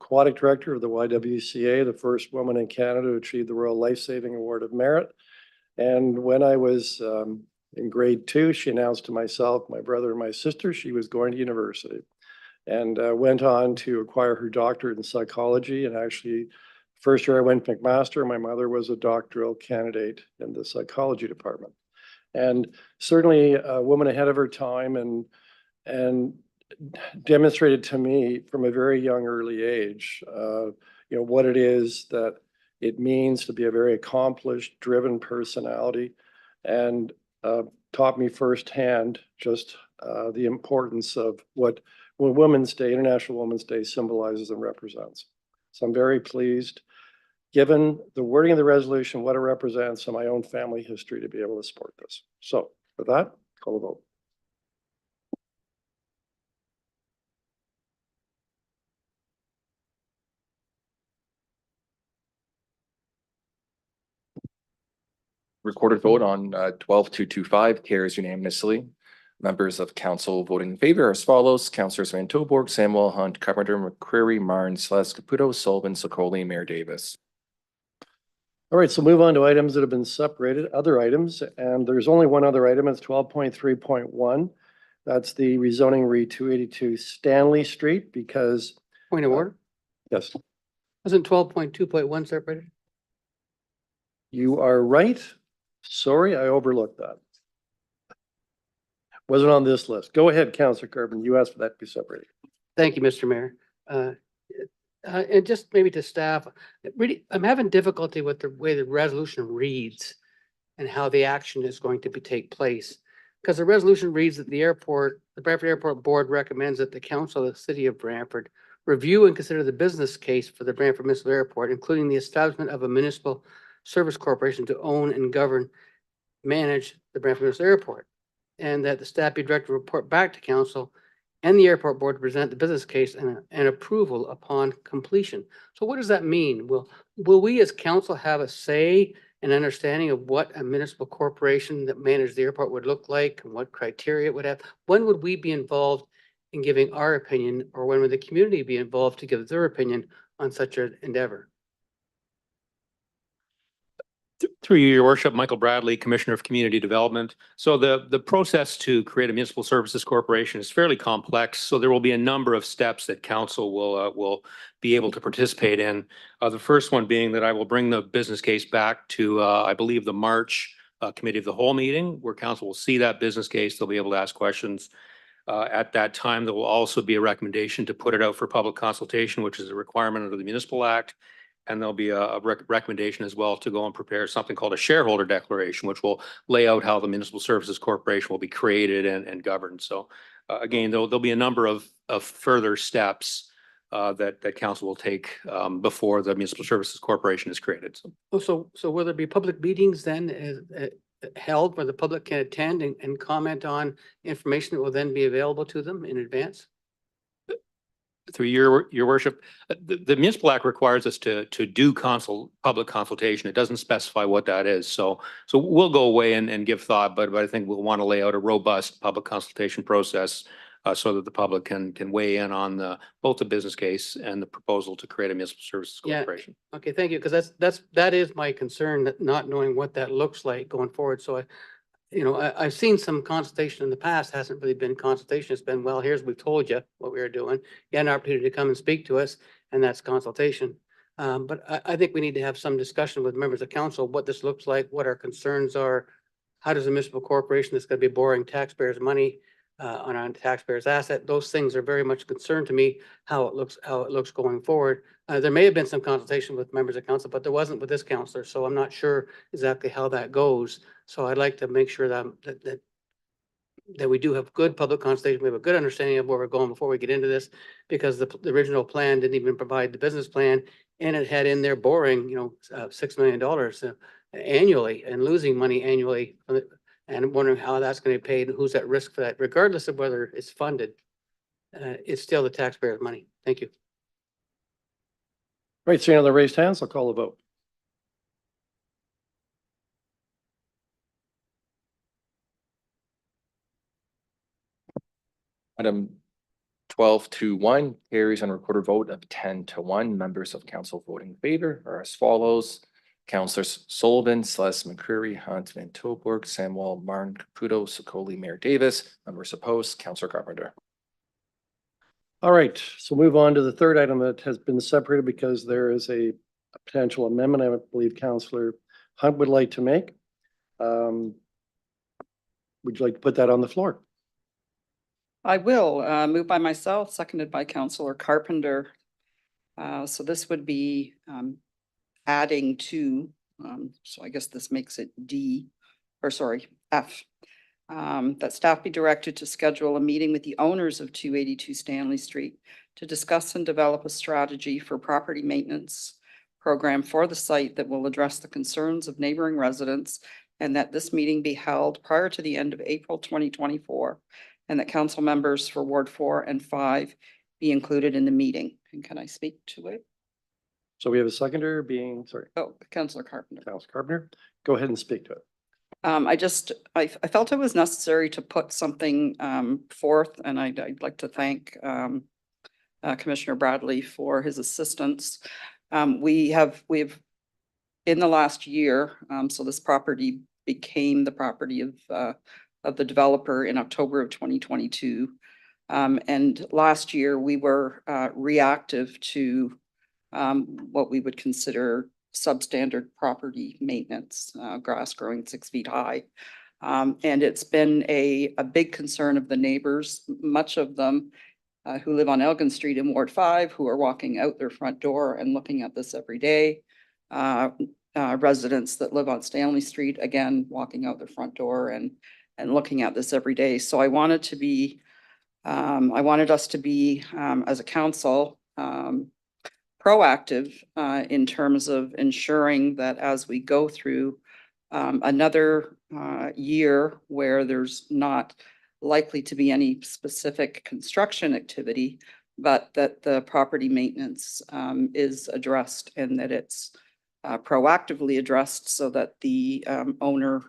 aquatic director of the YWCA, the first woman in Canada to achieve the Royal Life Saving Award of Merit. And when I was in grade 2, she announced to myself, my brother, and my sister she was going to university, and went on to acquire her doctorate in psychology. And actually, first year I went McMaster, my mother was a doctoral candidate in the psychology department. And certainly a woman ahead of her time, and demonstrated to me from a very young early age, what it is that it means to be a very accomplished, driven personality, and taught me firsthand just the importance of what Women's Day, International Women's Day symbolizes and represents. So I'm very pleased, given the wording of the resolution, what it represents, and my own family history, to be able to support this. So with that, call a vote. Recorded vote on 12-225 carries unanimously. Members of council voting in favor are as follows: Councilors Van Tilburg, Samuel, Hunt, Carpenter, McCreary, Martin, Celeste, Caputo, Sullivan, Sokoli, Mayor Davis. All right, so move on to items that have been separated, other items, and there's only one other item. It's 12.3.1. That's the rezoning re 282 Stanley Street, because Point of order. yes, Wasn't 12.2.1 separated? you are right. Sorry, I overlooked that. Wasn't on this list. Go ahead, Councilor Carbon. You asked for that to be separated. Thank you, Mr. Mayor. And just maybe to staff, really, I'm having difficulty with the way the resolution reads and how the action is going to take place. Because the resolution reads that the Brantford Airport Board recommends that the council of the city of Brantford review and consider the business case for the Brantford Municipal Airport, including the establishment of a municipal service corporation to own and manage the Brantford Municipal Airport. And that the staff be directed to report back to council and the airport board to present the business case and approval upon completion. So what does that mean? Will we as council have a say and understanding of what a municipal corporation that managed the airport would look like and what criteria it would have? When would we be involved in giving our opinion, or when would the community be involved to give their opinion on such an endeavor? Through you, Your Worship, Michael Bradley, Commissioner of Community Development. So the process to create a municipal services corporation is fairly complex. So there will be a number of steps that council will be able to participate in. The first one being that I will bring the business case back to, I believe, the March Committee of the Whole meeting, where council will see that business case. They'll be able to ask questions. At that time, there will also be a recommendation to put it out for public consultation, which is a requirement under the Municipal Act. And there'll be a recommendation as well to go and prepare something called a shareholder declaration, which will lay out how the Municipal Services Corporation will be created and governed. So again, there'll be a number of further steps that council will take before the Municipal Services Corporation is created. So will there be public meetings then held where the public can attend and comment on information that will then be available to them in advance? Through your worship, the Municipal Act requires us to do public consultation. It doesn't specify what that is. So we'll go away and give thought, but I think we'll want to lay out a robust public consultation process so that the public can weigh in on both the business case and the proposal to create a municipal services corporation. Yeah. Okay, thank you. Because that is my concern, that not knowing what that looks like going forward. So I've seen some consultation in the past, hasn't really been consultation. It's been, well, we've told you what we were doing. You had an opportunity to come and speak to us, and that's consultation. But I think we need to have some discussion with members of council, what this looks like, what our concerns are. How does a municipal corporation that's going to be borrowing taxpayers' money on a taxpayer's asset? Those things are very much concerned to me, how it looks going forward. There may have been some consultation with members of council, but there wasn't with this counselor. So I'm not sure exactly how that goes. So I'd like to make sure that we do have good public consultation. We have a good understanding of where we're going before we get into this, because the original plan didn't even provide the business plan, and it had in there borrowing, $6 million annually and losing money annually. And wondering how that's going to be paid and who's at risk for that, regardless of whether it's funded. It's still the taxpayers' money. Thank you. Right, seeing other raised hands, I'll call a vote. Item 12-1 carries on a recorded vote of 10-1. Members of council voting in favor are as follows: Councilors Sullivan, Celeste, McCreary, Hunt, Van Tilburg, Samuel, Martin, Caputo, Sokoli, Mayor Davis. Members opposed, Councilor Carpenter. All right, so move on to the third item that has been separated because there is a potential amendment I believe Councilor Hunt would like to make. Would you like to put that on the floor? I will, moved by myself, seconded by Councilor Carpenter. So this would be adding to, so I guess this makes it F. that staff be directed to schedule a meeting with the owners of 282 Stanley Street to discuss and develop a strategy for property maintenance program for the site that will address the concerns of neighboring residents, and that this meeting be held prior to the end of April 2024, and that council members for Ward 4 and 5 be included in the meeting. And can I speak to it? So we have a seconder being, sorry, Oh, Councillor Carpenter. Councilor Carpenter. Go ahead and speak to it. I felt it was necessary to put something forth, and I'd like to thank Commissioner Bradley for his assistance. We've in the last year, so this property became the property of the developer in October of 2022. And last year we were reactive to what we would consider substandard property maintenance, grass growing 6 feet high. And it's been a big concern of the neighbors, much of them who live on Elgin Street in Ward 5, who are walking out their front door and looking at this every day. Residents that live on Stanley Street, again, walking out their front door and looking at this every day. So I wanted to be, I wanted us to be, as a council, proactive in terms of ensuring that as we go through another year where there's not likely to be any specific construction activity, but that the property maintenance is addressed and that it's proactively addressed so that the owner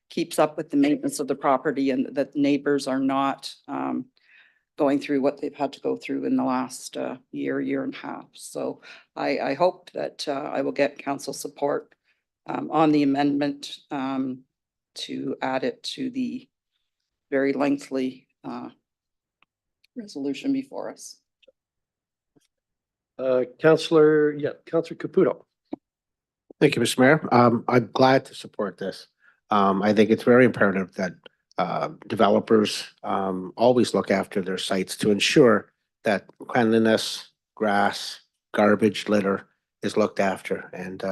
keeps up with the maintenance of the property and that neighbors are not going through what they've had to go through in the last year and a half. So I hope that I will get council support on the amendment to add it to the very lengthy resolution before us. Councilor Caputo. Thank you, Mr. Mayor. I'm glad to support this. I think it's very imperative that developers always look after their sites to ensure that cleanliness, grass, garbage, litter is looked after. And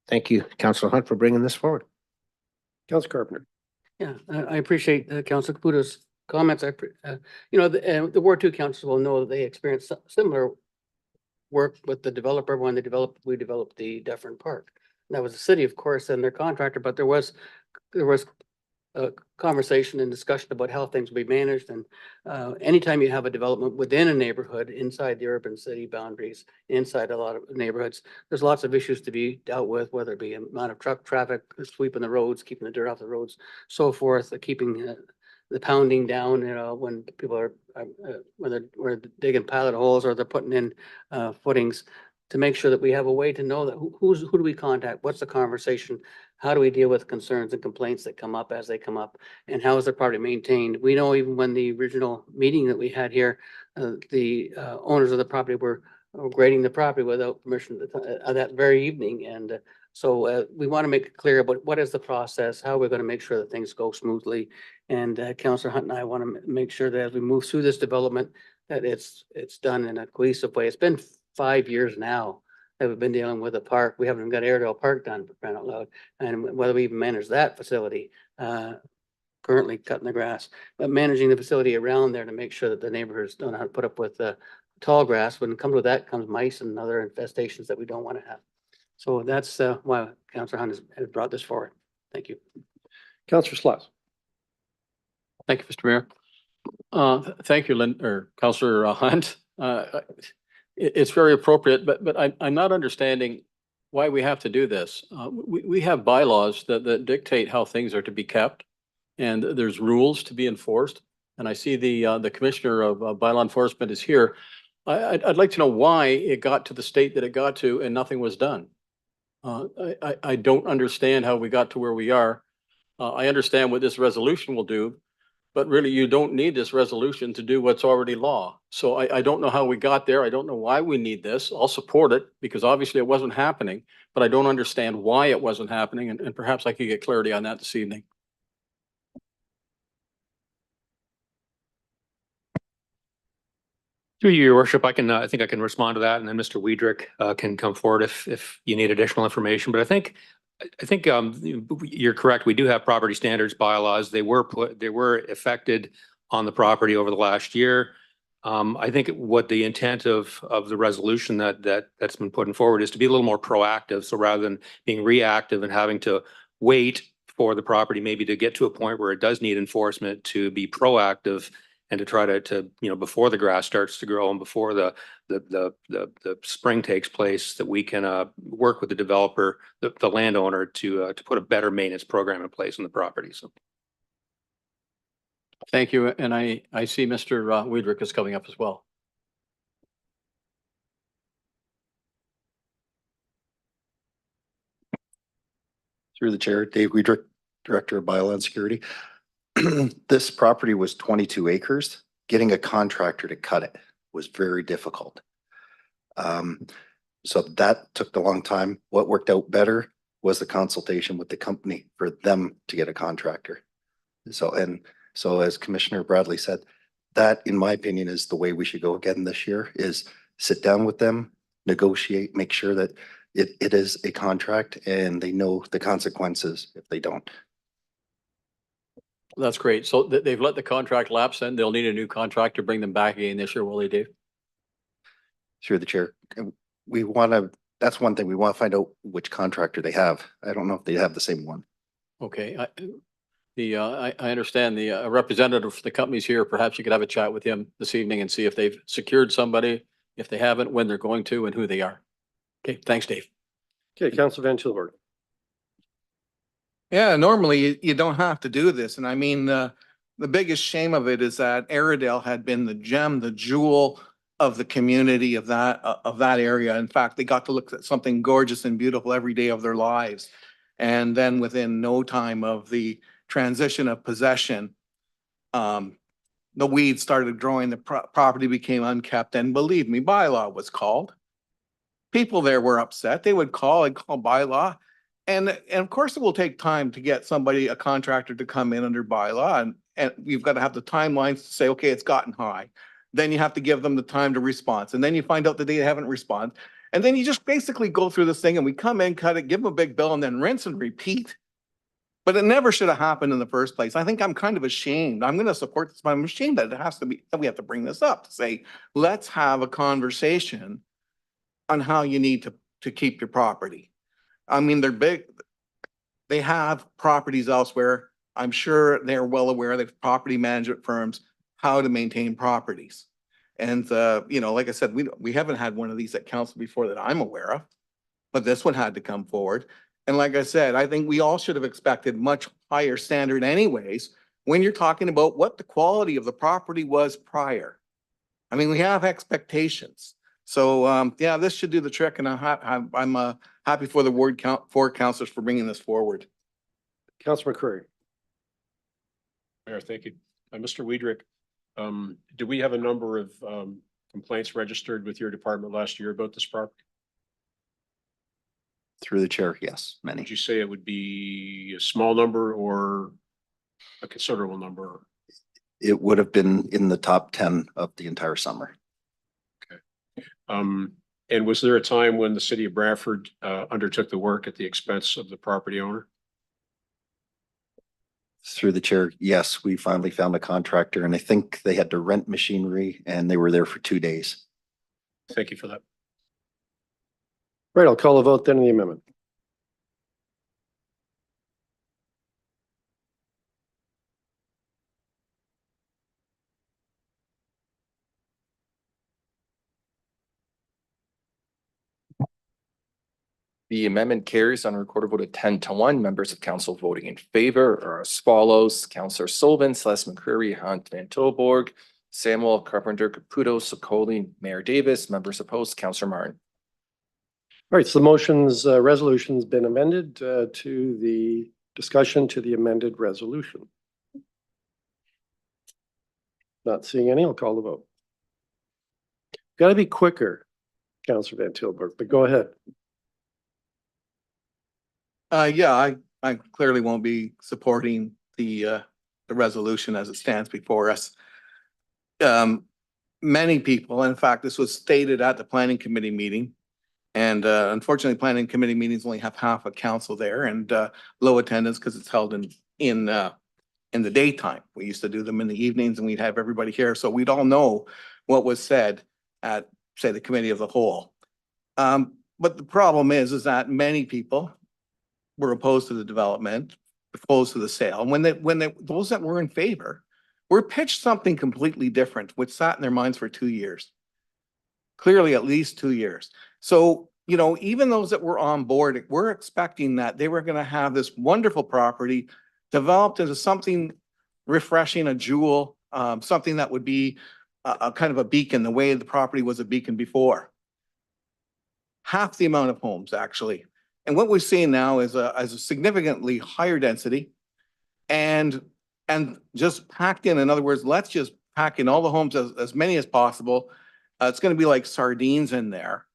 thank you, Councilor Hunt, for bringing this forward. Councilor Carpenter. Yeah, I appreciate Councilor Caputo's comments. You know, the Ward 2 council will know that they experienced similar work with the developer when we developed the Dufferin Park. And that was the city, of course, and their contractor, but there was a conversation and discussion about how things will be managed. And anytime you have a development within a neighborhood, inside the urban city boundaries, inside a lot of neighborhoods, there's lots of issues to be dealt with, whether it be amount of truck traffic, sweeping the roads, keeping the dirt off the roads, so forth, keeping the pounding down, you know, when people are, when they're digging pilot holes or they're putting in footings, to make sure that we have a way to know that who do we contact, what's the conversation, how do we deal with concerns and complaints that come up as they come up, and how is the property maintained? We know even when the original meeting that we had here, the owners of the property were grading the property without permission that very evening, and so we want to make it clear about what is the process, how we're going to make sure that things go smoothly. And Councillor Hunt and I want to make sure that as we move through this development, that it's done in a cohesive way. It's been 5 years now that we've been dealing with the park. We haven't even got Airedale Park done, for crying out loud, and whether we even manage that facility, currently cutting the grass, but managing the facility around there to make sure that the neighborhoods don't have to put up with tall grass. When it comes with that comes mice and other infestations that we don't want to have. So that's why Councillor Hunt has brought this forward. Thank you. Councillor Sloss. Thank you, Mr. Mayor. Thank you, Councillor Hunt. It's very appropriate, but I'm not understanding why we have to do this. We have bylaws that dictate how things are to be kept, and there's rules to be enforced. And I see the Commissioner of Bylaw Enforcement is here. I'd like to know why it got to the state that it got to and nothing was done. I don't understand how we got to where we are. I understand what this resolution will do, but really you don't need this resolution to do what's already law. So I don't know how we got there. I don't know why we need this. I'll support it because obviously it wasn't happening, but I don't understand why it wasn't happening. And perhaps I could get clarity on that this evening. Through you, Your Worship, I think I can respond to that, and then Mr. Weidrich can come forward if you need additional information. But I think I think you're correct. We do have property standards bylaws. They were affected on the property over the last year. I think what the intent of the resolution that's been put forward is to be a little more proactive. So rather than being reactive and having to wait for the property maybe to get to a point where it does need enforcement, to be proactive and to try to before the grass starts to grow and before the spring takes place, that we can work with the developer, the landowner, to put a better maintenance program in place on the property. So. Thank you. And I see Mr. Weidrich is coming up as well. Through the chair, Dave Weidrich, Director of Bioland Security. This property was 22 acres. Getting a contractor to cut it was very difficult. So that took a long time. What worked out better was the consultation with the company for them to get a contractor. So as Commissioner Bradley said, that, in my opinion, is the way we should go again this year, is sit down with them, negotiate, make sure that it is a contract and they know the consequences if they don't. That's great. So they've let the contract lapse, and they'll need a new contract to bring them back again this year, will they, Dave? Through the chair, that's one thing, we want to find out which contractor they have. I don't know if they have the same one. Okay. I understand the representative for the company's here. Perhaps you could have a chat with him this evening and see if they've secured somebody, if they haven't, when they're going to, and who they are. Okay, thanks, Dave. Okay, Councilor Van Tilburg. Yeah, normally you don't have to do this. And I mean, the biggest shame of it is that Airedale had been the gem, the jewel of the community of that area. In fact, they got to look at something gorgeous and beautiful every day of their lives. And then within no time of the transition of possession, the weeds started growing, the property became unkept, and believe me, bylaw was called. People there were upset. They would call bylaw. And of course, it will take time to get a contractor to come in under bylaw. And you've got to have the timelines to say, okay, it's gotten high. Then you have to give them the time to respond. And then you find out that they haven't responded. And then you just basically go through this thing and we come in, cut it, give them a big bill, and then rinse and repeat. But it never should have happened in the first place. I think I'm kind of ashamed. I'm going to support this, but I'm ashamed that we have to bring this up to say, let's have a conversation on how you need to keep your property. I mean, they're big. They have properties elsewhere. I'm sure they're well aware that property management firms, how to maintain properties. And, like I said, we haven't had one of these at council before that I'm aware of, but this one had to come forward. And like I said, I think we all should have expected much higher standard anyways, when you're talking about what the quality of the property was prior. I mean, we have expectations. So, yeah, this should do the trick, and I'm happy for the ward four councilors for bringing this forward. Councilor McCreary. Mayor, thank you. Mr. Weidrich, do we have a number of complaints registered with your department last year about this property? Through the chair, yes, many. Would you say it would be a small number or a considerable number? It would have been in the top 10 of the entire summer. And was there a time when the city of Brantford undertook the work at the expense of the property owner? Through the chair, yes, we finally found a contractor, and I think they had to rent machinery and they were there for 2 days. Thank you for that. Right, I'll call a vote then on the amendment. The amendment carries on a recorded vote of 10-1. Members of council voting in favor are as follows: Councillor Sullivan, Celeste McCreary, Hunt Van Tilburg, Samuel, Carpenter, Caputo, Sokoli, Mayor Davis. Members opposed, Councillor Martin. All right, so the motion's resolution's been amended to the discussion to the amended resolution. Not seeing any, I'll call the vote. Got to be quicker, Councillor Van Tilburg, but go ahead. Yeah, I clearly won't be supporting the resolution as it stands before us. Many people, in fact, this was stated at the planning committee meeting, And unfortunately, planning committee meetings only have half a council there and low attendance because it's held in the daytime. We used to do them in the evenings and we'd have everybody here. So we'd all know what was said at, say, the committee of the whole. But the problem is that many people were opposed to the development, opposed to the sale. And when those that were in favor were pitched something completely different, which sat in their minds for 2 years. Clearly at least 2 years. So, you know, even those that were on board, we're expecting that they were gonna have this wonderful property developed into something refreshing, a jewel, something that would be a kind of a beacon, the way the property was a beacon before. Half the amount of homes, actually. And what we're seeing now is a significantly higher density and just packed in other words, let's just pack in all the homes as many as possible. It's gonna be like sardines in there.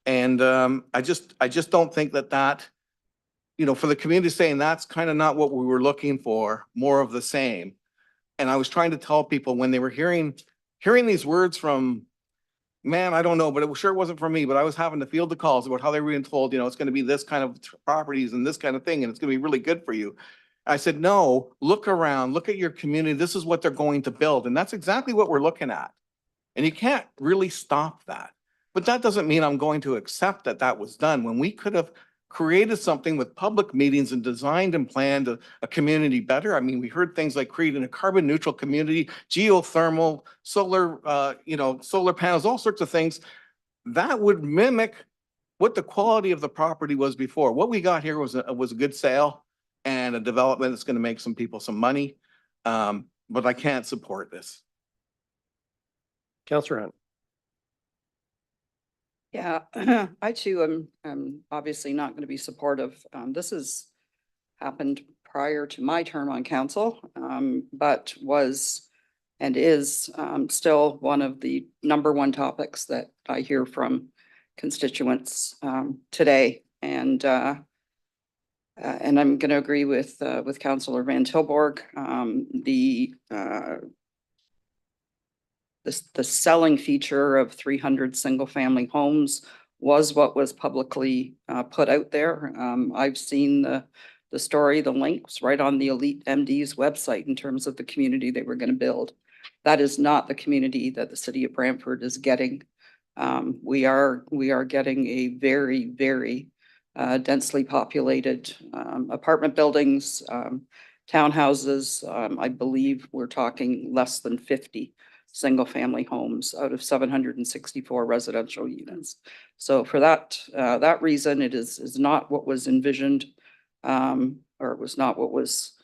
And I just don't think that, you know, for the community saying that's kind of not what we were looking for, more of the same. And I was trying to tell people when they were hearing these words from, man, I don't know, but it sure wasn't for me, but I was having to field the calls about how they were being told, you know, it's gonna be this kind of properties and this kind of thing, and it's gonna be really good for you. I said, no, look around, look at your community. This is what they're going to build. And that's exactly what we're looking at. And you can't really stop that. But that doesn't mean I'm going to accept that that was done when we could have created something with public meetings and designed and planned a community better. I mean, we heard things like creating a carbon neutral community, geothermal, solar, solar panels, all sorts of things that would mimic what the quality of the property was before. What we got here was a good sale and a development that's going to make some people some money. But I can't support this. Councillor Hunt. Yeah, I too am obviously not going to be supportive. This has happened prior to my term on council, but was and is still one of the #1 topics that I hear from constituents today. And I'm going to agree with Councillor Van Tilborg. The selling feature of 300 single-family homes was what was publicly put out there. I've seen the story, the links right on the Elite MD's website in terms of the community they were going to build. That is not the community that the city of Brantford is getting. We are getting a very, very densely populated apartment buildings, townhouses. I believe we're talking less than 50 single-family homes out of 764 residential units. So for that reason, it is not what was envisioned, or it was not what was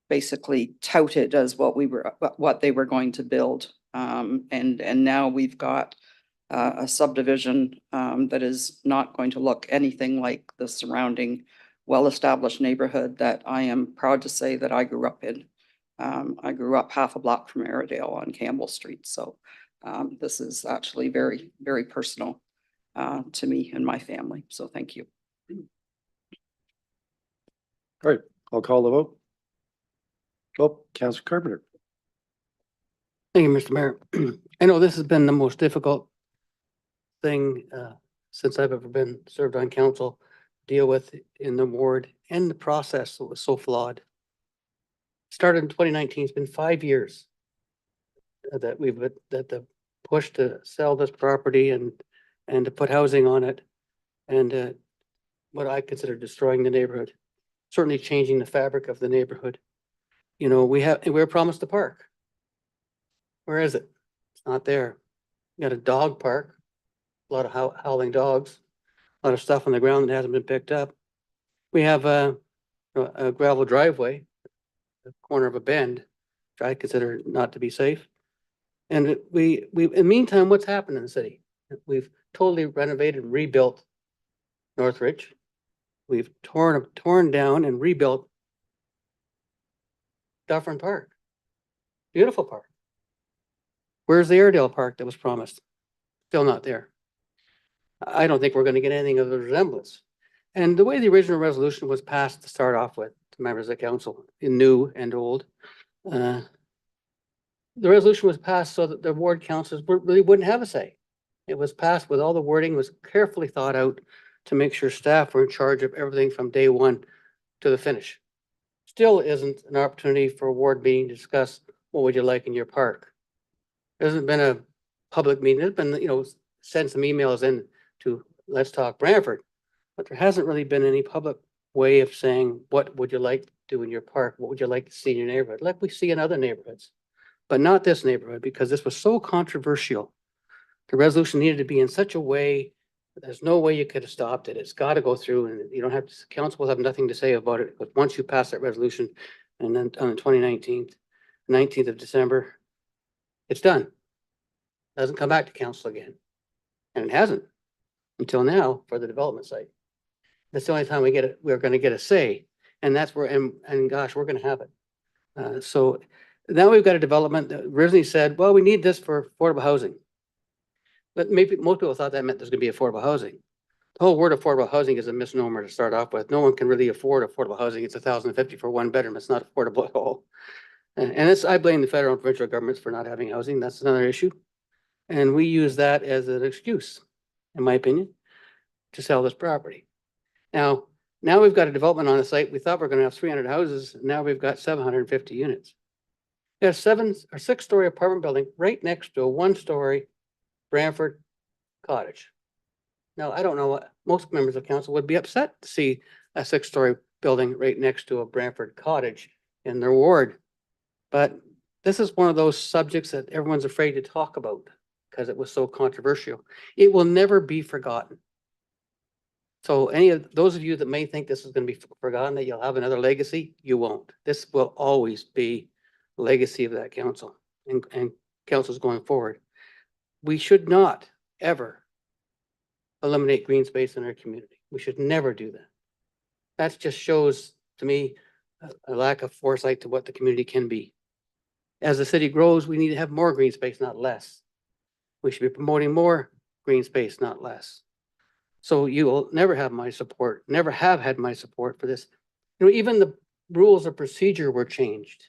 basically touted as what they were going to build. And now we've got a subdivision that is not going to look anything like the surrounding well-established neighborhood that I am proud to say that I grew up in. I grew up half a block from Airedale on Campbell Street. So this is actually very, very personal to me and my family. So thank you. All right, I'll call the vote. Oh, Councillor Carpenter. Thank you, Mr. Mayor. I know this has been the most difficult thing since I've ever been served on council, deal with in the ward, and the process that was so flawed. Started in 2019, it's been 5 years that the push to sell this property and to put housing on it, and what I consider destroying the neighborhood, certainly changing the fabric of the neighborhood. You know, we were promised a park. Where is it? It's not there. We got a dog park, a lot of howling dogs, a lot of stuff on the ground that hasn't been picked up. We have a gravel driveway, the corner of a bend, which I consider not to be safe. And in the meantime, what's happened in the city? We've totally renovated and rebuilt Northridge. We've torn down and rebuilt Dufferin Park. Beautiful park. Where's the Airedale Park that was promised? Still not there. I don't think we're going to get anything of the resemblance. And the way the original resolution was passed to start off with, to members of council, in new and old, the resolution was passed so that the ward councils really wouldn't have a say. It was passed with all the wording was carefully thought out to make sure staff were in charge of everything from day one to the finish. Still isn't an opportunity for a ward meeting to discuss what would you like in your park. There hasn't been a public meeting. There's been, send some emails in to Let's Talk Brantford. But there hasn't really been any public way of saying, what would you like to do in your park? What would you like to see in your neighborhood? Like we see in other neighborhoods, but not this neighborhood because this was so controversial. The resolution needed to be in such a way, that there's no way you could have stopped it. It's got to go through and you don't have to, council will have nothing to say about it. But once you pass that resolution and then on the 19th of December, it's done. Doesn't come back to council again. And it hasn't until now for the development site. That's the only time we're going to get a say. And that's where, and gosh, we're going to have it. So now we've got a development that originally said, well, we need this for affordable housing. But maybe most people thought that meant there's going to be affordable housing. The whole word affordable housing is a misnomer to start off with. No one can really afford affordable housing. It's $1,050 for one bedroom. It's not affordable at all. And I blame the federal and provincial governments for not having housing. That's another issue. And we use that as an excuse, in my opinion, to sell this property. Now we've got a development on the site. We thought we were going to have 300 houses. Now we've got 750 units. We have 7 or 6-story apartment building right next to a 1-story Brantford cottage. Now, I don't know what most members of council would be upset to see a 6-story building right next to a Brantford cottage in their ward. But this is one of those subjects that everyone's afraid to talk about because it was so controversial. It will never be forgotten. So any of those of you that may think this is going to be forgotten, that you'll have another legacy, you won't. This will always be the legacy of that council and councils going forward. We should not ever eliminate green space in our community. We should never do that. That just shows to me a lack of foresight to what the community can be. As the city grows, we need to have more green space, not less. We should be promoting more green space, not less. So you will never have my support, never have had my support for this. Even the rules of procedure were changed.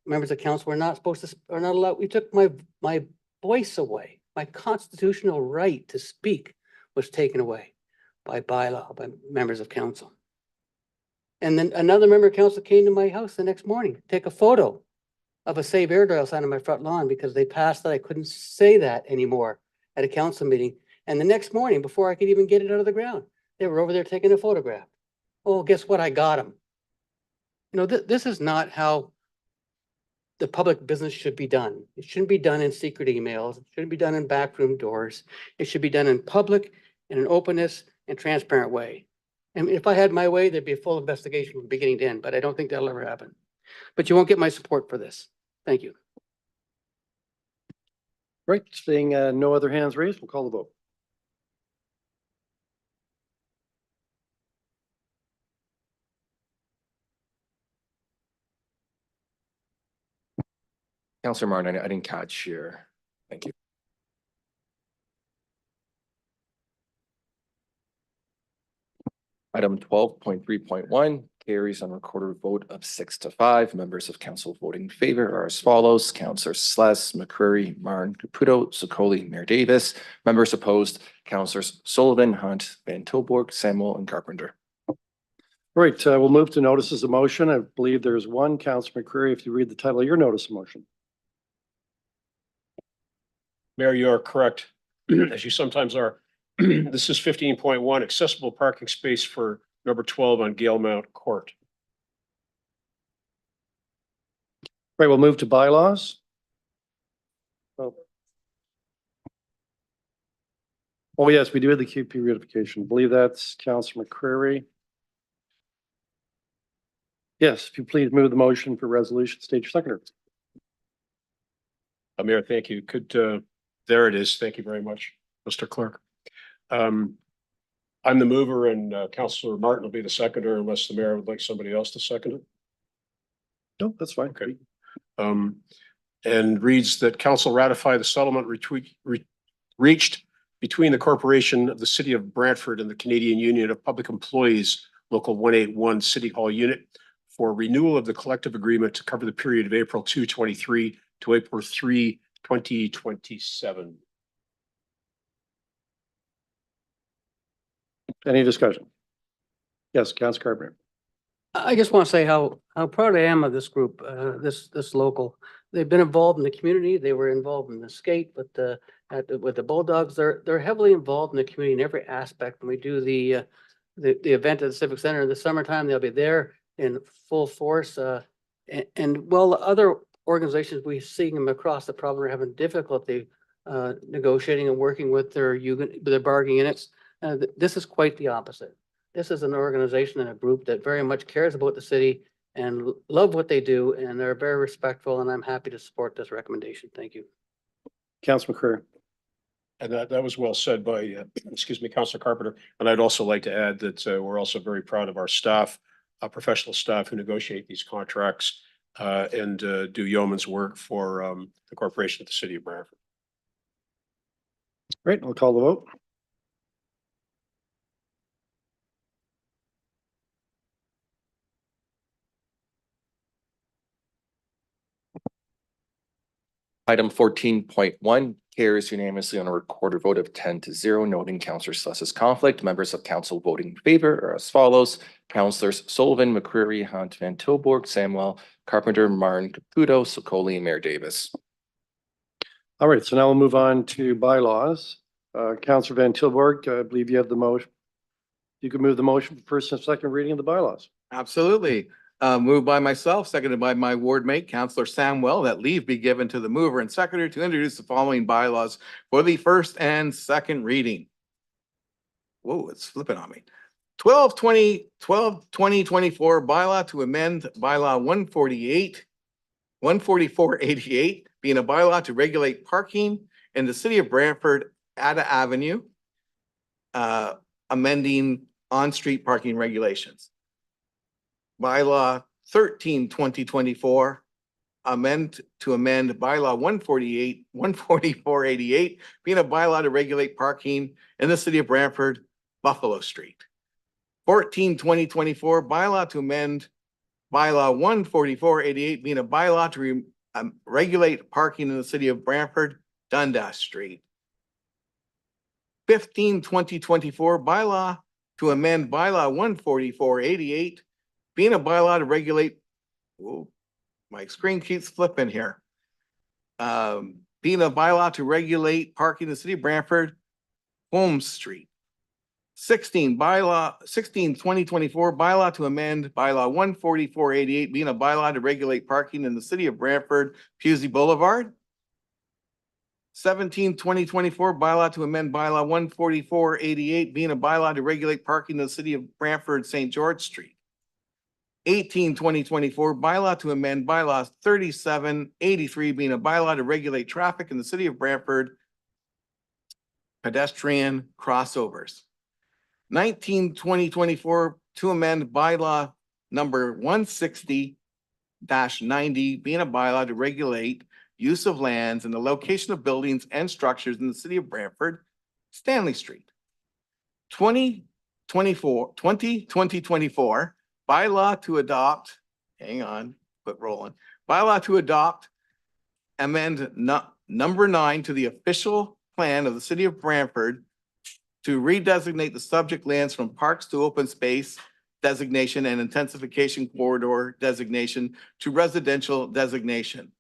Members of council were not supposed to, are not allowed. We took my voice away. My constitutional right to speak was taken away by bylaw, by members of council. And then another member of council came to my house the next morning, to take a photo of a Save Airedale sign on my front lawn because they passed that I couldn't say that anymore at a council meeting. And the next morning, before I could even get it out of the ground, they were over there taking a photograph. Oh, guess what? I got them. This is not how the public business should be done. It shouldn't be done in secret emails. It shouldn't be done in backroom doors. It should be done in public, in an openness and transparent way. And if I had my way, there'd be a full investigation from beginning to end, but I don't think that'll ever happen. But you won't get my support for this. Thank you. Right, seeing no other hands raised, we'll call the vote. Councillor Martin, I didn't catch your, thank you. Item 12.3.1 carries on recorded vote of 6 to 5. Members of council voting in favor are as follows: Councillor Sless, McCreary, Martin, Caputo, Sokoli, Mayor Davis. Members opposed: Councillors Sullivan, Hunt, Van Tilburg, Samuel, and Carpenter. Right, we'll move to notices of motion. I believe there's one. Councillor McCreary, if you read the title of your notice of motion. Mayor, you are correct, as you sometimes are. This is 15.1, accessible parking space for number 12 on Gale Mount Court. Right, we'll move to bylaws. Oh, yes, we do have the QP reunification. I believe that's Councillor McCreary. Yes, if you please move the motion for resolution, state your seconder. Mayor, thank you. There it is. Thank you very much, Mr. Clerk. I'm the mover and Councillor Martin will be the seconder unless the mayor would like somebody else to second it. No, that's fine. Okay. And reads that council ratify the settlement reached between the corporation of the city of Brantford and the Canadian Union of Public Employees, Local 181 City Hall Unit, for renewal of the collective agreement to cover the period of April 2, 23 to April 3, 2027. Any discussion? Yes, Council Carpenter. I just want to say how proud I am of this group, this local. They've been involved in the community. They were involved in the skate, but with the Bulldogs, they're heavily involved in the community in every aspect. When we do the event at the Civic Center in the summertime, they'll be there in full force. And while other organizations, we see them across the province are having difficulty negotiating and working with their bargaining units. This is quite the opposite. This is an organization and a group that very much cares about the city and love what they do, and they're very respectful, and I'm happy to support this recommendation. Thank you. Council McCurry. And that was well said by, excuse me, Councilor Carpenter. And I'd also like to add that we're also very proud of our staff, professional staff who negotiate these contracts and do yeoman's work for the corporation of the city of Brantford. Great, I'll call the vote. Item 14.1 carries unanimously on a recorded vote of 10-0, noting Councillor Sless's conflict. Members of council voting in favor are as follows: Councillors Sullivan, McCreary, Hunt, Van Tilburg, Samwell, Carpenter, Martin, Caputo, Sokoli, and Mayor Davis. All right, so now we'll move on to bylaws. Councillor Van Tilburg, I believe you have the motion. You can move the motion for first and second reading of the bylaws. Absolutely. Moved by myself, seconded by my ward mate, Councillor Samwell, that leave be given to the mover and seconder to introduce the following bylaws for the first and second reading. Whoa, it's flipping on me. 2024 bylaw to amend bylaw 14488, being a bylaw to regulate parking in the city of Brantford, Ada Avenue, amending on-street parking regulations. Bylaw 13/2024, amend bylaw 14488, being a bylaw to regulate parking in the city of Brantford, Buffalo Street. 14/2024, bylaw to amend bylaw 14488, being a bylaw to regulate parking in the city of Brantford, Dundas Street. 15/2024, bylaw to amend bylaw 14488, being a bylaw to regulate, whoa, my screen keeps flipping here. Being a bylaw to regulate parking in the city of Brantford, Holmes Street. 2024, bylaw to amend bylaw 14488, being a bylaw to regulate parking in the city of Brantford, Pusey Boulevard. 2024, bylaw to amend bylaw 14488, being a bylaw to regulate parking in the city of Brantford, St. George Street. 2024, bylaw to amend bylaw 3783, being a bylaw to regulate traffic in the city of Brantford, pedestrian crossovers. 2024, to amend bylaw number 160-90, being a bylaw to regulate use of lands and the location of buildings and structures in the city of Brantford, Stanley Street. 2024, bylaw to adopt, hang on, quit rolling. Bylaw to adopt, amend number 9 to the official plan of the city of Brantford to redesignate the subject lands from parks to open space designation and intensification corridor designation to residential designation.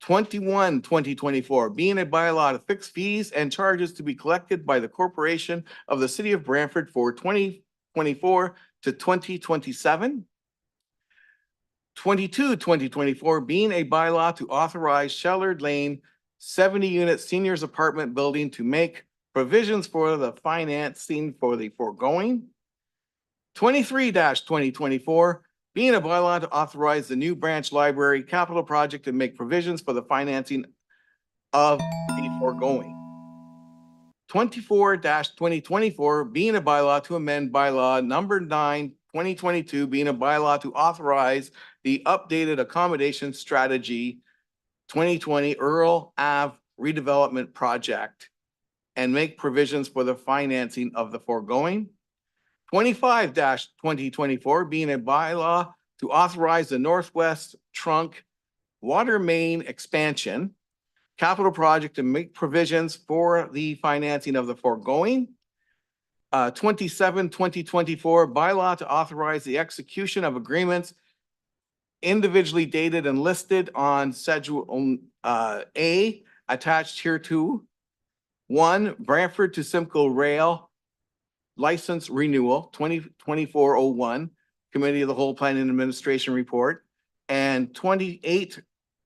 2024, being a bylaw to fix fees and charges to be collected by the corporation of the city of Brantford for 2024 to 2027. 2024, being a bylaw to authorize Shellard Lane 70-unit seniors apartment building to make provisions for the financing for the foregoing. 23-2024, being a bylaw to authorize the new branch library capital project and make provisions for the financing of the foregoing. 24-2024, being a bylaw to amend bylaw number 9, 2022, being a bylaw to authorize the updated accommodation strategy 2020 Earl Ave redevelopment project and make provisions for the financing of the foregoing. 25-2024, being a bylaw to authorize the Northwest Trunk water main expansion capital project and make provisions for the financing of the foregoing. 2024 bylaw to authorize the execution of agreements individually dated and listed on Schedule A attached here to 1, Brantford to Simcoe Rail License Renewal 2024-01, Committee of the Whole Planning and Administration Report, and 28-2024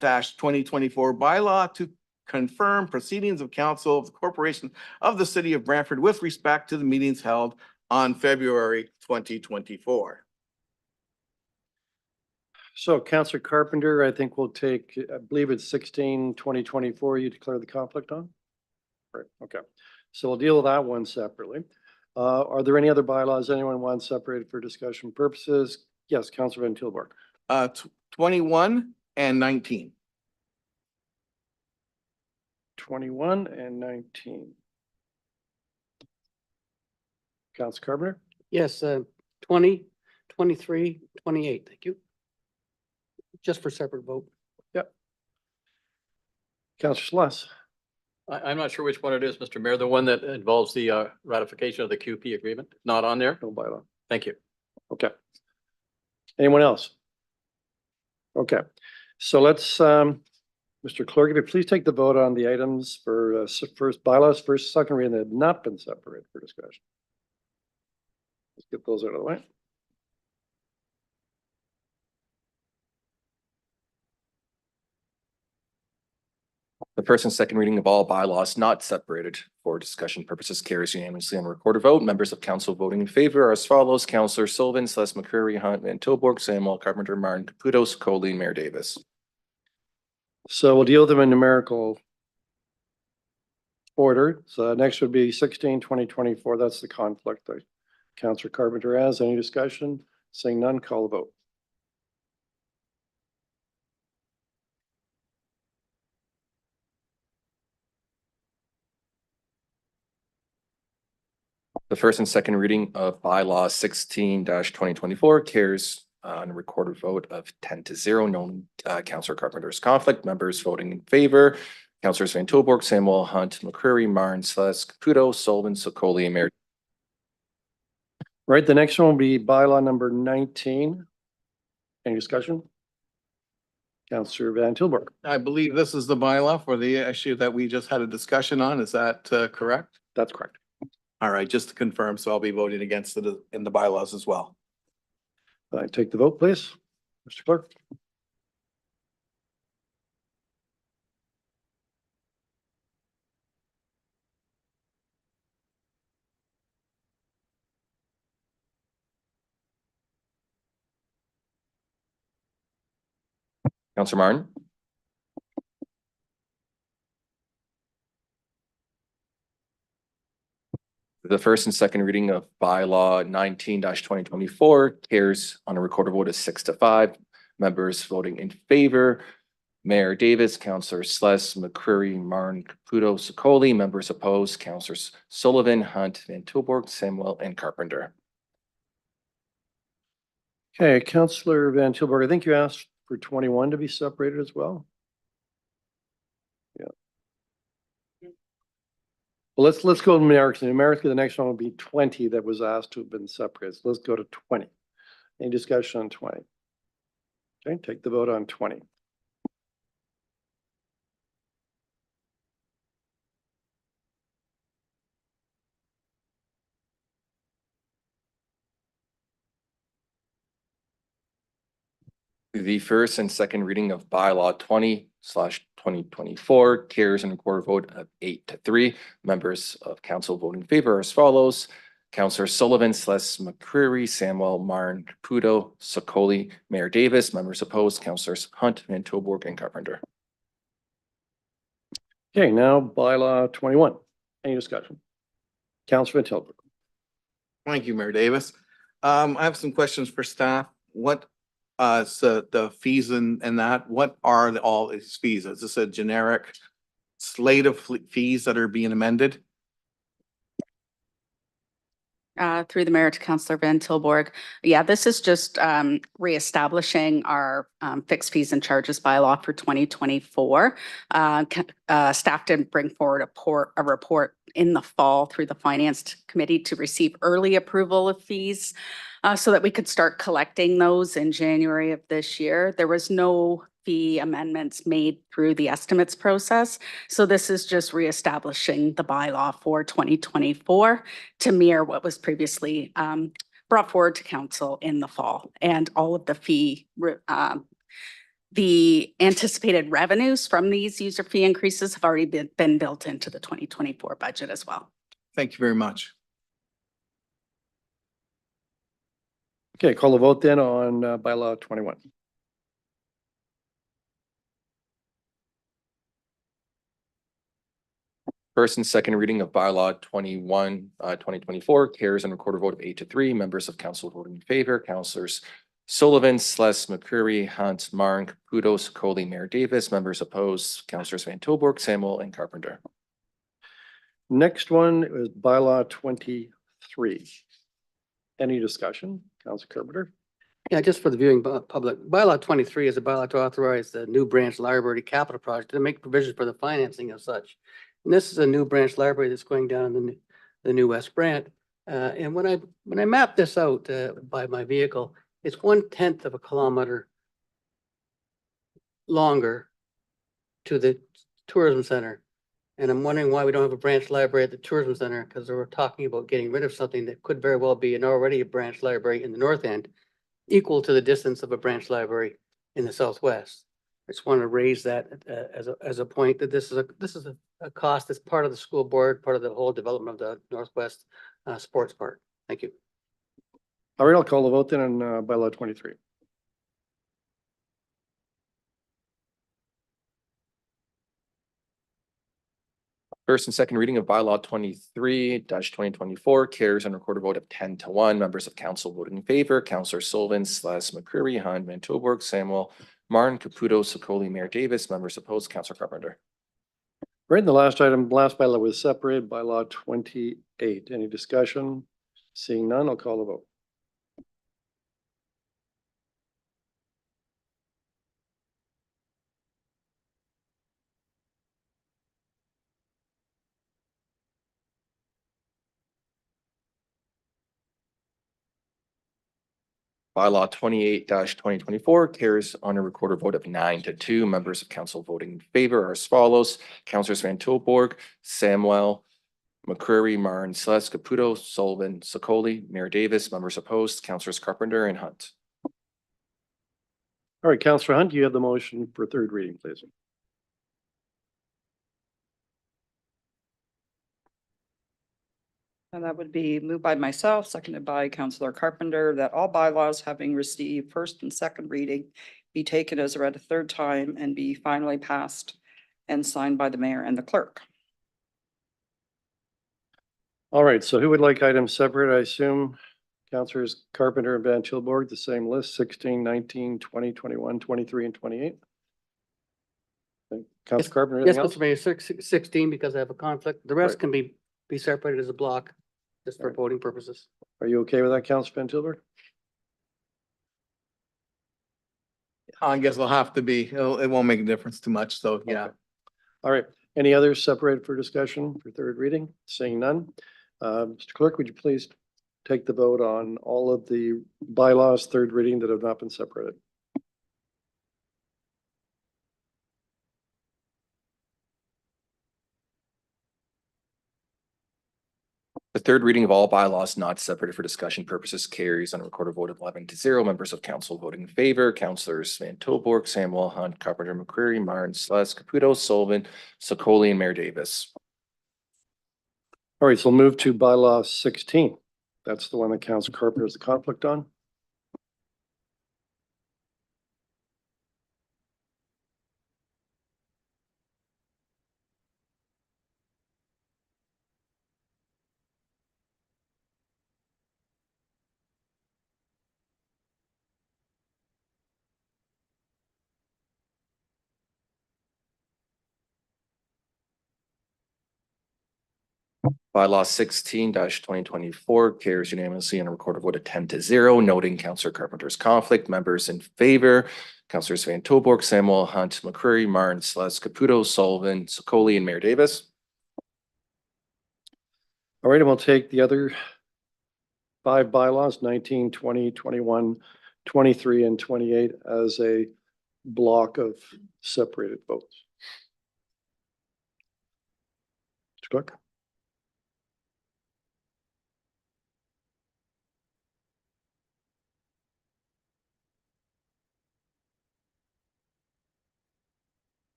bylaw to confirm proceedings of council of the corporation of the city of Brantford with respect to the meetings held on February 2024. So Councillor Carpenter, I think we'll take, I believe it's 16/2024 you declare the conflict on? Right, okay. So we'll deal with that one separately. Are there any other bylaws anyone wants separated for discussion purposes? Yes, Councillor Van Tilburg. 21 and 19. 21 and 19. Councillor Carpenter? Yes, 20, 23, 28. Thank you. Just for separate vote. Yep. Councillor Sluss? I'm not sure which one it is, Mr. Mayor, the one that involves the ratification of the QP agreement, not on there? No bylaw. Thank you. Okay. Anyone else? Okay, so let's, Mr. Clerk, if you please take the vote on the items for first bylaws, first, second reading that have not been separated for discussion. Let's get those out of the way. The first and second reading of all bylaws not separated for discussion purposes carries unanimously on recorded vote. Members of council voting in favor are as follows: Councillor Sullivan, Celeste McCreary, Hunt, Van Tilburg, Samuel, Carpenter, Martin, Caputo, Coley, Mayor Davis. So we'll deal with them in numerical order. So next would be 16/2024. That's the conflict that Councillor Carpenter has. Any discussion? Seeing none, call the vote. The first and second reading of bylaw 16/2024 carries on a recorded vote of 10-0. No Councillor Carpenter's conflict. Members voting in favor: Councillors Van Tilburg, Samuel, Hunt, McCreary, Martin, Celeste, Caputo, Sullivan, Sokoli, and Mayor. Right, the next one will be bylaw number 19. Any discussion? Councillor Van Tilburg. I believe this is the bylaw for the issue that we just had a discussion on. Is that correct? That's correct. All right, just to confirm, so I'll be voting against it in the bylaws as well. Take the vote, please. Mr. Clerk. Councillor Martin. The first and second reading of bylaw 19/2024 carries on a recorded vote of 6-5. Members voting in favor: Mayor Davis, Councillor Sluss, McCreary, Martin, Caputo, Sokoli. Members opposed: Councillors Sullivan, Hunt, Van Tilburg, Samuel, and Carpenter. Okay, Councillor Van Tilburg, I think you asked for 21 to be separated as well. Yeah. Well, let's go numerically. Numerically, the next one will be 20 that was asked to have been separated. So let's go to 20. Any discussion on 20? Okay, take the vote on 20. The first and second reading of bylaw 20/2024 carries on a recorded vote of 8-3. Members of council voting in favor are as follows: Councillor Sullivan, Celeste McCreary, Samuel, Martin, Caputo, Sokoli, Mayor Davis. Members opposed: Councillors Hunt, Van Tilburg, and Carpenter. Okay, now bylaw 21. Any discussion? Councillor Van Tilburg. Thank you, Mayor Davis. I have some questions for staff. What so the fees and that, what are all these fees? Is this a generic slate of fees that are being amended? through the mayor to Councillor Van Tilburg. Yeah, this is just reestablishing our fixed fees and charges bylaw for 2024. Staff did bring forward a report in the fall through the Finance Committee to receive early approval of fees so that we could start collecting those in January of this year. There was no fee amendments made through the estimates process. So this is just reestablishing the bylaw for 2024 to mirror what was previously brought forward to council in the fall. And all of the anticipated revenues from these user fee increases have already been built into the 2024 budget as well. Thank you very much. Okay, call the vote then on bylaw 21. First and second reading of bylaw 21, 2024 carries on recorder vote of 8-3. Members of council voting in favor, councillors Sullivan, Sless, McCreary, Hunt, Marn, Caputo, Sokoli, Mayor Davis. Members opposed, councillors Van Tilburg, Samuel, and Carpenter. Next one is bylaw 23. Any discussion? Council Carpenter? Yeah, just for the viewing public, bylaw 23 is a bylaw to authorize the new branch library capital project to make provision for the financing of such. And this is a new branch library that's going down in the new West Brant. And when I mapped this out by my vehicle, it's 1/10 of a kilometer longer to the tourism center. And I'm wondering why we don't have a branch library at the tourism center, because we're talking about getting rid of something that could very well be already a branch library in the north end, equal to the distance of a branch library in the southwest. I just want to raise that as a point that this is a cost that's part of the school board, part of the whole development of the Northwest Sports Park. Thank you. All right, I'll call the vote then on bylaw 23. First and second reading of bylaw 23-2024 carries on recorder vote of 10-1. Members of council voting in favor, councillor Sullivan, Sless, McCreary, Hunt, Van Tilburg, Samuel, Marn, Caputo, Sokoli, Mayor Davis. Members opposed, councillor Carpenter. Right, the last bylaw was separated, bylaw 28. Any discussion? Seeing none, I'll call the vote. Bylaw 28-2024 carries on a recorder vote of 9-2. Members of council voting in favor are as follows: councillors Van Tilburg, Samuel, McCreary, Marn, Sless, Caputo, Sullivan, Sokoli, Mayor Davis. Members opposed, councillors Carpenter and Hunt. All right, Councillor Hunt, you have the motion for third reading, please. And that would be moved by myself, seconded by Councillor Carpenter, that all bylaws having received first and second reading be taken as read a third time and be finally passed and signed by the mayor and the clerk. All right, so who would like items separate? I assume Councillors Carpenter and Van Tilburg, the same list, 16, 19, 20, 21, 23, and 28. Councillor Carpenter, Yes, anything else? Councilor Mayor, 16 because I have a conflict. The rest Right. can be separated as a block, just for Right. voting purposes. Are you okay with that, Councillor Van Tilburg? I guess it'll have to be, it won't make a difference too much, so yeah. Okay. All right, any others separated for discussion for third reading? Seeing none. Mr. Clerk, would you please take the vote on all of the bylaws third reading that have not been separated? The third reading of all bylaws not separated for discussion purposes carries on a recorded vote of 11-0. Members of council voting in favor, councillors Van Tilburg, Samuel, Hunt, Carpenter, McCreary, Marn, Sless, Caputo, Sullivan, Sokoli, and Mayor Davis. All right, so we'll move to bylaw 16. That's the one that Councillor Carpenter has a conflict on. Bylaw 16-2024 carries unanimously and a recorded vote of 10-0, noting Councillor Carpenter's conflict. Members in favor, Councillors Van Toborg, Samuel, Hunt, McCreary, Martin, Sless, Caputo, Sullivan, Sokoli, and Mayor Davis. All right, and we'll take the other 5 bylaws, 19, 20, 21, 23, and 28 as a block of separated votes. Mr. Clerk?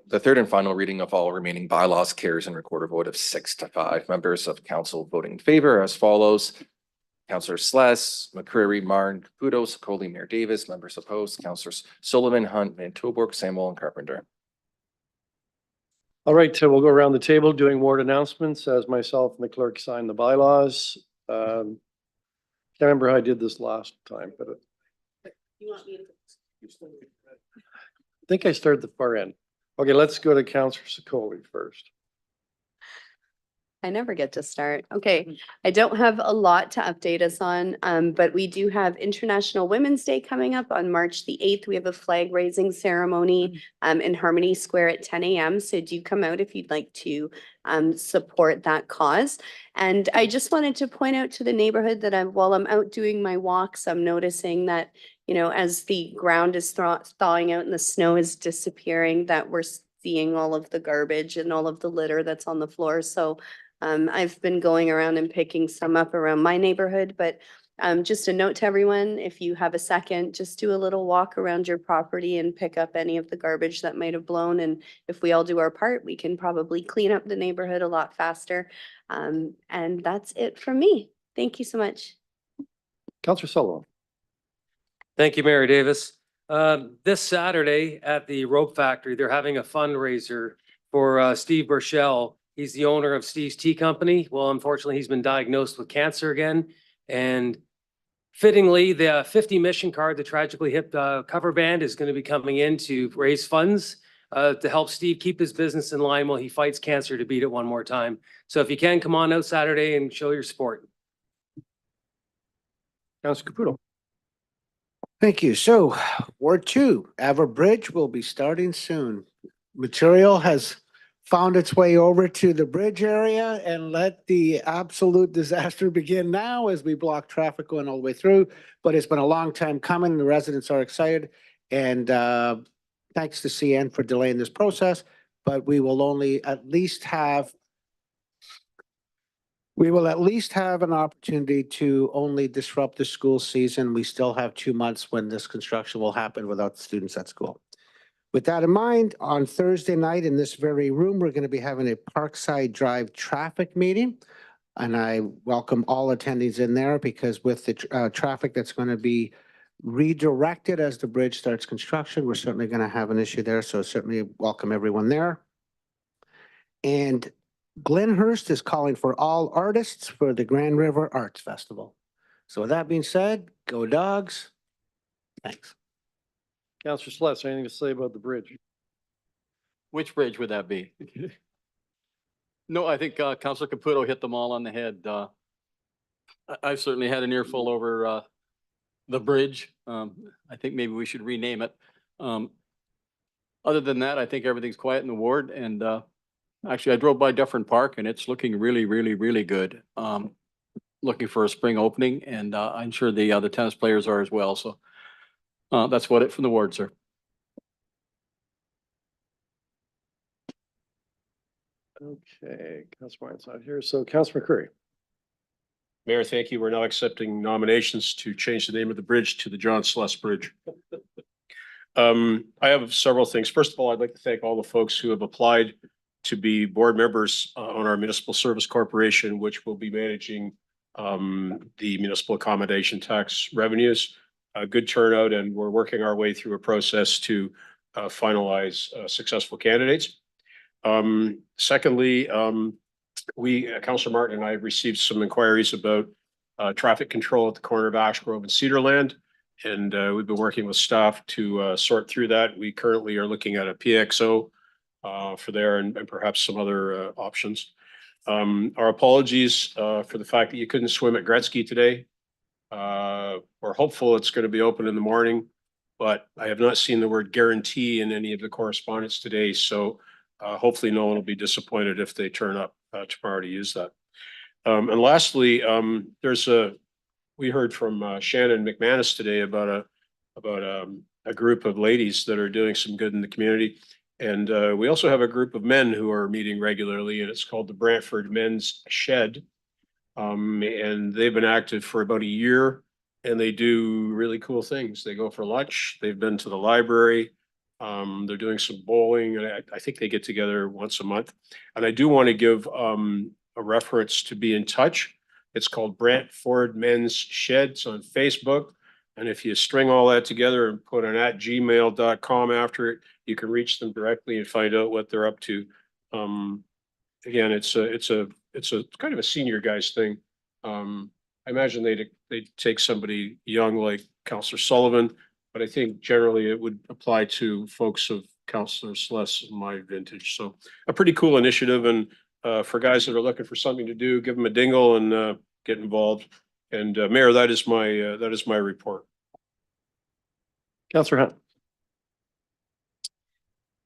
The third and final reading of all remaining bylaws carries and recorded vote of 6-5. Members of council voting in favor as follows. Councillor Sless, McCreary, Martin, Caputo, Sokoli, Mayor Davis. Members opposed, Councillors Sullivan, Hunt, Van Toborg, Samuel, and Carpenter. All right, so we'll go around the table doing ward announcements as myself and the clerk sign the bylaws. Can't remember how I did this last time, but I think I started the far end. Okay, let's go to Councillor Sokoli first. I never get to start. Okay, I don't have a lot to update us on, but we do have International Women's Day coming up on March the 8th. We have a flag raising ceremony in Harmony Square at 10 a.m. So do come out if you'd like to support that cause. And I just wanted to point out to the neighborhood that while I'm out doing my walks, I'm noticing that, you know, as the ground is thawing out and the snow is disappearing, that we're seeing all of the garbage and all of the litter that's on the floor. So I've been going around and picking some up around my neighborhood, but just a note to everyone, if you have a second, just do a little walk around your property and pick up any of the garbage that might have blown. And if we all do our part, we can probably clean up the neighborhood a lot faster. And that's it from me. Thank you so much. Councillor Sullivan. Thank you, Mayor Davis. This Saturday at the Rope Factory, they're having a fundraiser for Steve Burchell. He's the owner of Steve's Tea Company. Well, unfortunately, he's been diagnosed with cancer again. And fittingly, the 50 Mission Card, the Tragically Hip cover band, is going to be coming in to raise funds to help Steve keep his business in line while he fights cancer to beat it one more time. So if you can, come on out Saturday and show your support. Councillor Caputo. Thank you. So Ward 2, Bridge will be starting soon. Material has found its way over to the bridge area, and let the absolute disaster begin now as we block traffic going all the way through. But it's been a long time coming. The residents are excited, and thanks to CN for delaying this process. But we will at least have an opportunity to only disrupt the school season. We still have 2 months when this construction will happen without the students at school. With that in mind, on Thursday night in this very room, we're going to be having a Parkside Drive traffic meeting. And I welcome all attendees in there, because with the traffic that's going to be redirected as the bridge starts construction, we're certainly going to have an issue there. So certainly welcome everyone there. And Glenhurst is calling for all artists for the Grand River Arts Festival. So with that being said, go Dogs. Thanks. Councillor Sless, anything to say about the bridge? Which bridge would that be? No, I think Councillor Caputo hit them all on the head. I've certainly had an earful over the bridge. I think maybe we should rename it. Other than that, I think everything's quiet in the ward. And actually, I drove by Dufferin Park, and it's looking really, really, really good. Looking for a spring opening, and I'm sure the other tennis players are as well. So that's about it from the ward, sir. Okay, Councillor Martin's not here. So Councillor McCreary. Mayor, thank you. We're now accepting nominations to change the name of the bridge to the John Sless Bridge. I have several things. First of all, I'd like to thank all the folks who have applied to be board members on our Municipal Service Corporation, which will be managing the municipal accommodation tax revenues. A good turnout, and we're working our way through a process to finalize successful candidates. Secondly, Councillor Martin and I have received some inquiries about traffic control at the corner of Ash Grove and Cedarland. And we've been working with staff to sort through that. We currently are looking at a PXO for there and perhaps some other options. Our apologies for the fact that you couldn't swim at Gretzky today. We're hopeful it's going to be open in the morning, but I have not seen the word guarantee in any of the correspondence today. So hopefully no one will be disappointed if they turn up tomorrow to use that. And lastly, we heard from Shannon McManus today about a group of ladies that are doing some good in the community. And we also have a group of men who are meeting regularly, and it's called the Brantford Men's Shed. And they've been active for about a year, and they do really cool things. They go for lunch. They've been to the library. They're doing some bowling, and I think they get together once a month. And I do want to give a reference to be in touch. It's called Brantford Men's Shed. It's on Facebook. And if you string all that together and put an @gmail.com after it, you can reach them directly and find out what they're up to. Again, it's a kind of a senior guys thing. I imagine they'd take somebody young like Councillor Sullivan, but I think generally it would apply to folks of Councillor Celeste and my vintage. So a pretty cool initiative. And for guys that are looking for something to do, give them a dingle and get involved. And Mayor, that is my report. Councillor Hunt.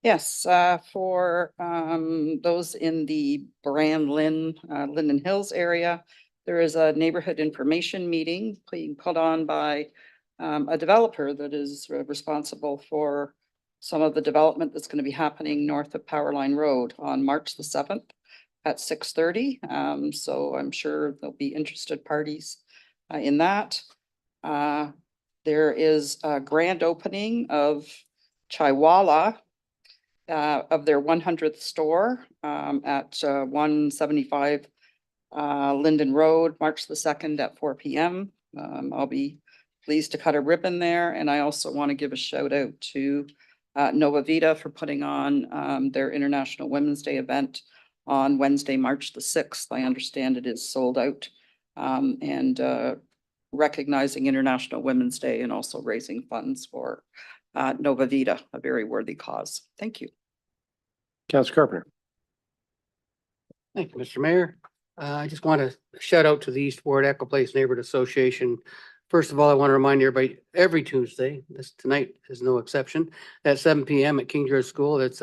Yes, for those in the Linden Hills area, there is a neighborhood information meeting being put on by a developer that is responsible for some of the development that's going to be happening north of Powerline Road on March the 7th at 6:30. So I'm sure there'll be interested parties in that. There is a grand opening of Chaiwala of their 100th store at 175 Linden Road, March the 2nd at 4 p.m. I'll be pleased to cut a ribbon there. And I also want to give a shout out to Nova Vita for putting on their International Women's Day event on Wednesday, March the 6th. I understand it is sold out. And recognizing International Women's Day and also raising funds for Nova Vita, a very worthy cause. Thank you. Councillor Carpenter. Thank you, Mr. Mayor. I just want to shout out to the East Ward Echo Place Neighborhood Association. First of all, I want to remind everybody, every Tuesday, tonight is no exception, at 7 p.m. at King George School. It's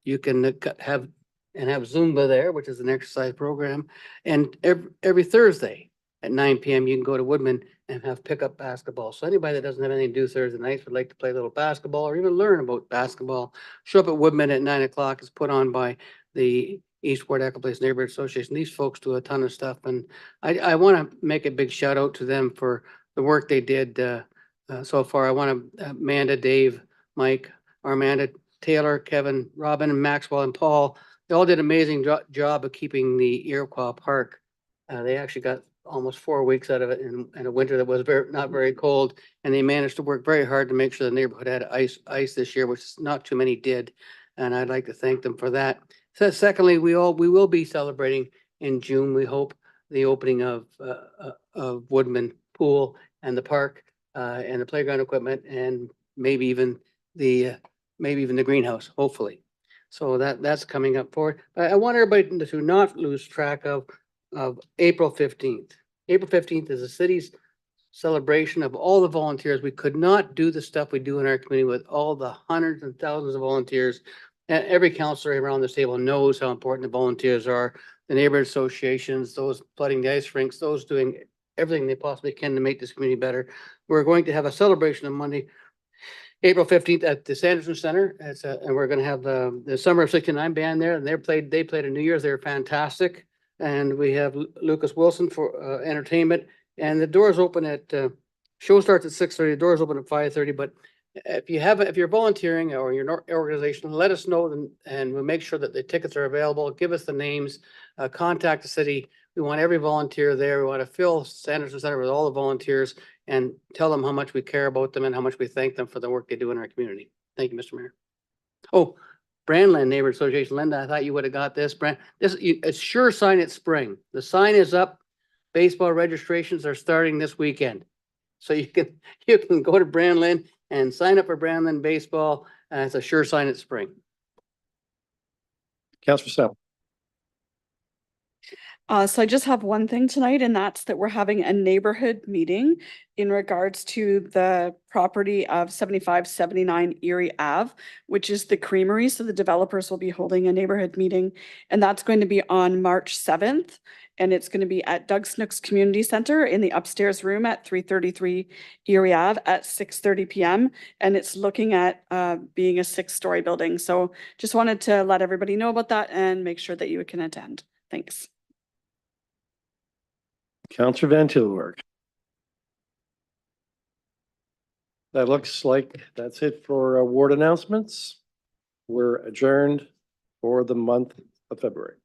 you can have Zumba there, which is an exercise program. And every Thursday at 9 p.m. you can go to Woodman and have pickup basketball. So anybody that doesn't have anything to do Thursday nights would like to play a little basketball or even learn about basketball, show up at Woodman at 9 o'clock. It's put on by the East Ward Echo Place Neighborhood Association. These folks do a ton of stuff, and I want to make a big shout out to them for the work they did so far. I want to Amanda, Dave, Mike, Armanda, Taylor, Kevin, Robin, and Maxwell and Paul. They all did an amazing job of keeping the Iroquois Park. They actually got almost 4 weeks out of it in a winter that was not very cold, and they managed to work very hard to make sure the neighborhood had ice this year, which not too many did, and I'd like to thank them for that. So secondly, we will be celebrating in June, we hope, the opening of Woodman Pool and the park and the playground equipment, and maybe even the greenhouse, hopefully. So that's coming up forward. But I want everybody to not lose track of April 15th. April 15th is the city's celebration of all the volunteers. We could not do the stuff we do in our community with all the hundreds and thousands of volunteers. And every counselor around this table knows how important the volunteers are. The neighborhood associations, those flooding the ice rinks, those doing everything they possibly can to make this community better. We're going to have a celebration on Monday, April 15th at the Sanderson Center. And we're going to have the Summer of '69 band there, and they played a New Year's. They were fantastic. And we have Lucas Wilson for entertainment. And the doors open at show starts at 6:30. The doors open at 5:30. But if you're volunteering or your organization, let us know, and we'll make sure that the tickets are available. Give us the names, contact the city. We want every volunteer there. We want to fill Sanderson Center with all the volunteers and tell them how much we care about them and how much we thank them for the work they do in our community. Thank you, Mr. Mayor. Oh, Brandland Neighborhood Association. Linda, I thought you would have got this. It's sure sign it spring. The sign is up. baseball registrations are starting this weekend. So you can go to Brandland and sign up for Brandland baseball. It's a sure sign it's spring. Counselor Snell. So I just have one thing tonight, and that's that we're having a neighborhood meeting in regards to the property of 7579 Erie Ave, which is the creamery. So the developers will be holding a neighborhood meeting, and that's going to be on March 7th. And it's going to be at Doug Snooks Community Center in the upstairs room at 333 Erie Ave at 6:30 PM. And it's looking at being a 6-story building. So just wanted to let everybody know about that and make sure that you can attend. Thanks. Counselor Van Tilburg. That looks like that's it for award announcements. We're adjourned for the month of February.